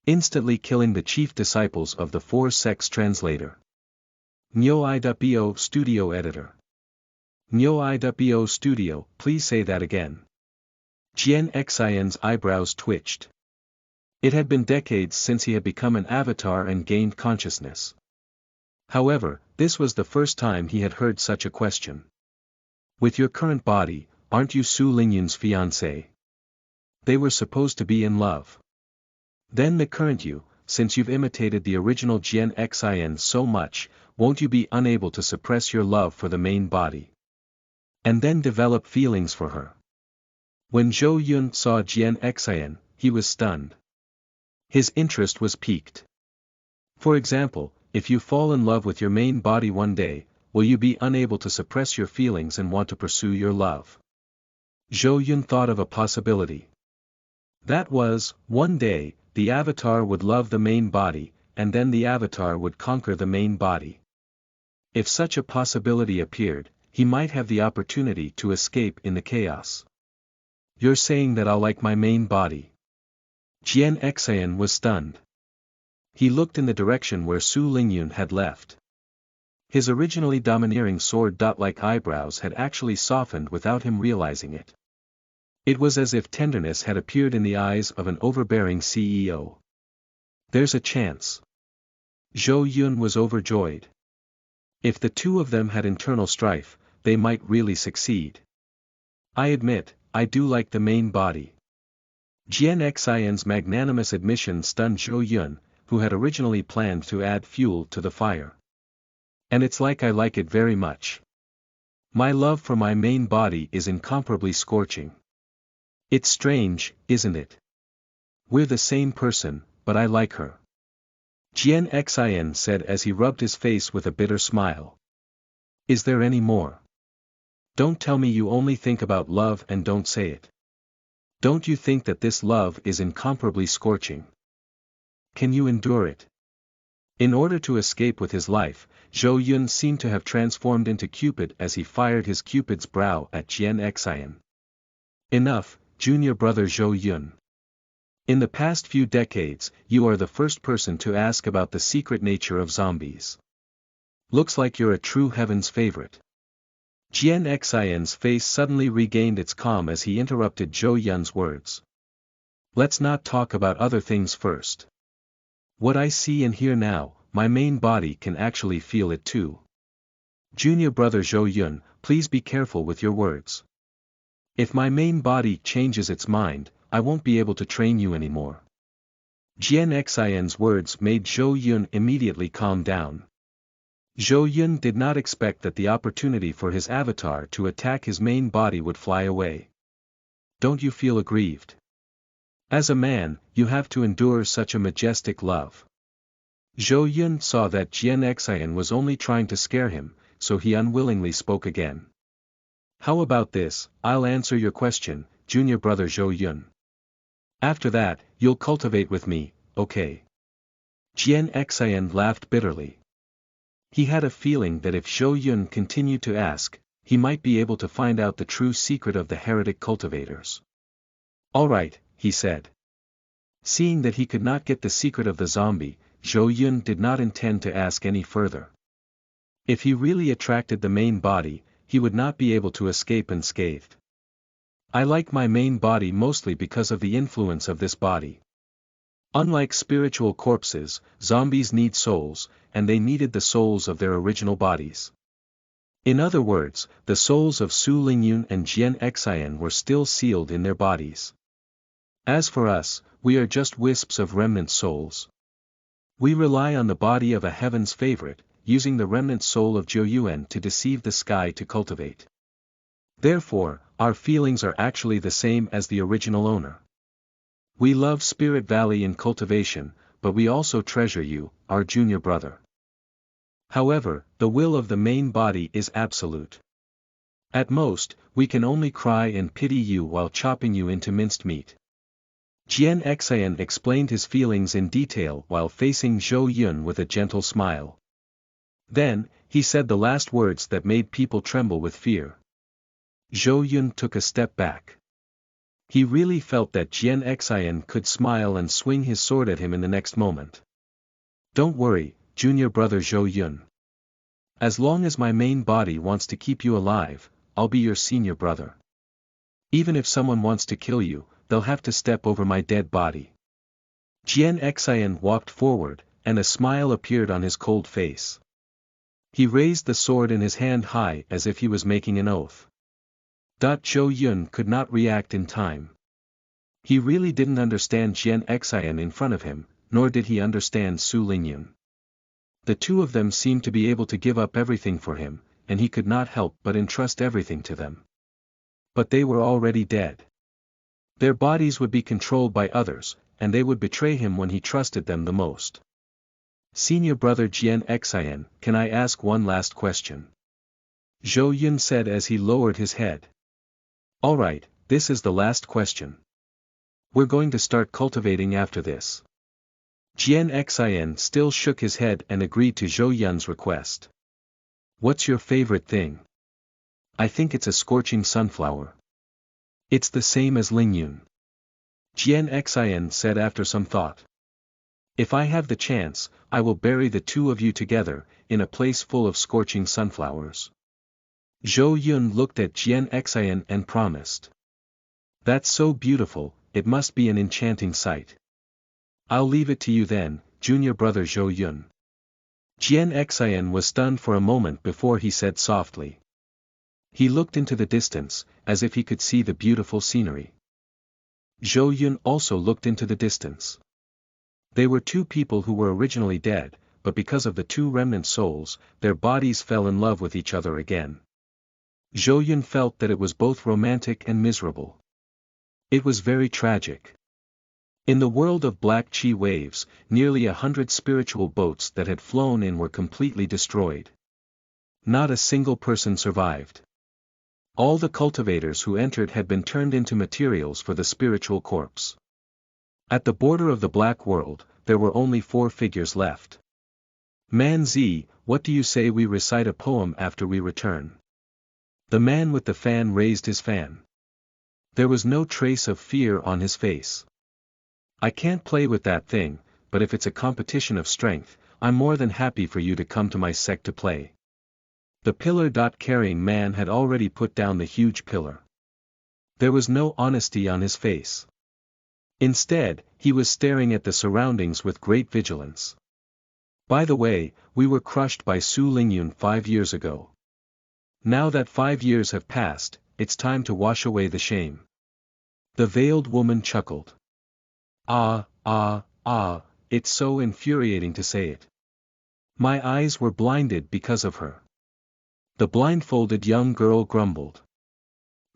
Instantly killing the chief disciples of the 4 sects. Translator. Nyo Studio Editor. Nyo Studio, please say that again. Jian Xian's eyebrows twitched. It had been decades since he had become an avatar and gained consciousness. However, this was the first time he had heard such a question. With your current body, aren't you Su Lingyun's fiancé? They were supposed to be in love. Then the current you, since you've imitated the original Jian Xian so much, won't you be unable to suppress your love for the main body? And then develop feelings for her? When Zhou Yun saw Jian Xian, he was stunned. His interest was piqued. For example, if you fall in love with your main body one day, will you be unable to suppress your feelings and want to pursue your love? Zhou Yun thought of a possibility. That was, one day, the avatar would love the main body, and then the avatar would conquer the main body. If such a possibility appeared, he might have the opportunity to escape in the chaos. You're saying that I'll like my main body? Jian Xian was stunned. He looked in the direction where Su Lingyun had left. His originally domineering sword-like eyebrows had actually softened without him realizing it. It was as if tenderness had appeared in the eyes of an overbearing CEO. There's a chance. Zhou Yun was overjoyed. If the two of them had internal strife, they might really succeed. I admit, I do like the main body. Jian Xian's magnanimous admission stunned Zhou Yun, who had originally planned to add fuel to the fire. And it's like I like it very much. My love for my main body is incomparably scorching. It's strange, isn't it? We're the same person, but I like her. Jian Xian said as he rubbed his face with a bitter smile. Is there any more? Don't tell me you only think about love and don't say it. Don't you think that this love is incomparably scorching? Can you endure it? In order to escape with his life, Zhou Yun seemed to have transformed into Cupid as he fired his Cupid's brow at Jian Xian. Enough, junior brother Zhou Yun. In the past few decades, you are the first person to ask about the secret nature of zombies. Looks like you're a true heaven's favorite. Jian Xian's face suddenly regained its calm as he interrupted Zhou Yun's words. Let's not talk about other things first. What I see and hear now, my main body can actually feel it too. Junior brother Zhou Yun, please be careful with your words. If my main body changes its mind, I won't be able to train you anymore. Jian Xian's words made Zhou Yun immediately calm down. Zhou Yun did not expect that the opportunity for his avatar to attack his main body would fly away. Don't you feel aggrieved? As a man, you have to endure such a majestic love. Zhou Yun saw that Jian Xian was only trying to scare him, so he unwillingly spoke again. How about this, I'll answer your question, junior brother Zhou Yun. After that, you'll cultivate with me, okay? Jian Xian laughed bitterly. He had a feeling that if Zhou Yun continued to ask, he might be able to find out the true secret of the heretic cultivators. All right, he said. Seeing that he could not get the secret of the zombie, Zhou Yun did not intend to ask any further. If he really attracted the main body, he would not be able to escape unscathed. I like my main body mostly because of the influence of this body. Unlike spiritual corpses, zombies need souls, and they needed the souls of their original bodies. In other words, the souls of Su Lingyun and Jian Xian were still sealed in their bodies. As for us, we are just wisps of remnant souls. We rely on the body of a heaven's favorite, using the remnant soul of Zhou Yuan to deceive the sky to cultivate. Therefore, our feelings are actually the same as the original owner. We love Spirit Valley in cultivation, but we also treasure you, our junior brother. However, the will of the main body is absolute. At most, we can only cry and pity you while chopping you into minced meat. Jian Xian explained his feelings in detail while facing Zhou Yun with a gentle smile. Then, he said the last words that made people tremble with fear. Zhou Yun took a step back. He really felt that Jian Xian could smile and swing his sword at him in the next moment. Don't worry, junior brother Zhou Yun. As long as my main body wants to keep you alive, I'll be your senior brother. Even if someone wants to kill you, they'll have to step over my dead body. Jian Xian walked forward, and a smile appeared on his cold face. He raised the sword in his hand high as if he was making an oath. Zhou Yun could not react in time. He really didn't understand Jian Xian in front of him, nor did he understand Su Lingyun. The two of them seemed to be able to give up everything for him, and he could not help but entrust everything to them. But they were already dead. Their bodies would be controlled by others, and they would betray him when he trusted them the most. Senior brother Jian Xian, can I ask one last question? Zhou Yun said as he lowered his head. All right, this is the last question. We're going to start cultivating after this. Jian Xian still shook his head and agreed to Zhou Yun's request. What's your favorite thing? I think it's a scorching sunflower. It's the same as Lingyun. Jian Xian said after some thought. If I have the chance, I will bury the two of you together, in a place full of scorching sunflowers. Zhou Yun looked at Jian Xian and promised. That's so beautiful, it must be an enchanting sight. I'll leave it to you then, junior brother Zhou Yun. Jian Xian was stunned for a moment before he said softly. He looked into the distance, as if he could see the beautiful scenery. Zhou Yun also looked into the distance. They were two people who were originally dead, but because of the two remnant souls, their bodies fell in love with each other again. Zhou Yun felt that it was both romantic and miserable. It was very tragic. In the world of Black Chi waves, nearly 100 spiritual boats that had flown in were completely destroyed. Not a single person survived. All the cultivators who entered had been turned into materials for the spiritual corpse. At the border of the Black World, there were only 4 figures left. Man Z, what do you say we recite a poem after we return? The man with the fan raised his fan. There was no trace of fear on his face. I can't play with that thing, but if it's a competition of strength, I'm more than happy for you to come to my sect to play. The pillar-carrying man had already put down the huge pillar. There was no honesty on his face. Instead, he was staring at the surroundings with great vigilance. By the way, we were crushed by Su Lingyun 5 years ago. Now that 5 years have passed, it's time to wash away the shame. The veiled woman chuckled. It's so infuriating to say it. My eyes were blinded because of her. The blindfolded young girl grumbled.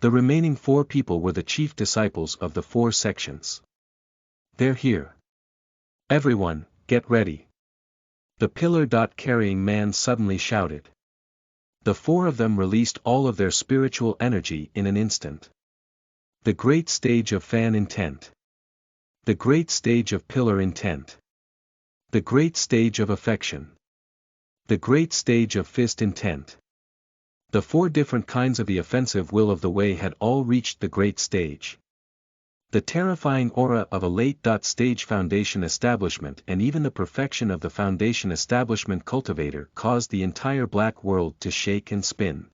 The remaining 4 people were the chief disciples of the 4 sections. They're here. Everyone, get ready. The pillar-carrying man suddenly shouted. The 4 of them released all of their spiritual energy in an instant. The great stage of fan intent. The great stage of pillar intent. The great stage of affection. The great stage of fist intent. The 4 different kinds of the offensive will of the way had all reached the great stage. The terrifying aura of a late-stage foundation establishment and even the perfection of the foundation establishment cultivator caused the entire Black World to shake and spin.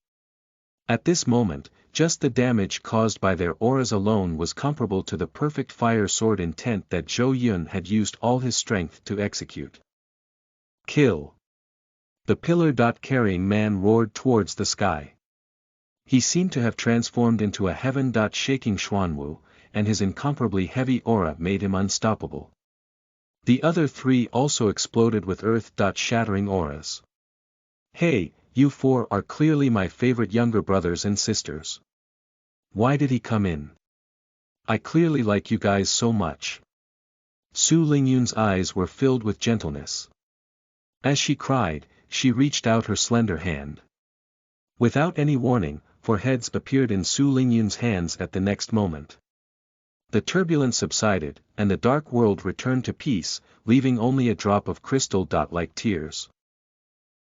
At this moment, just the damage caused by their auras alone was comparable to the perfect fire sword intent that Zhou Yun had used all his strength to execute. Kill! The pillar-carrying man roared towards the sky. He seemed to have transformed into a heaven-shaking Xuanwu, and his incomparably heavy aura made him unstoppable. The other 3 also exploded with earth-shattering auras. Hey, you 4 are clearly my favorite younger brothers and sisters. Why did he come in? I clearly like you guys so much. Su Lingyun's eyes were filled with gentleness. As she cried, she reached out her slender hand. Without any warning, 4 heads appeared in Su Lingyun's hands at the next moment. The turbulence subsided, and the dark world returned to peace, leaving only a drop of crystal like tears.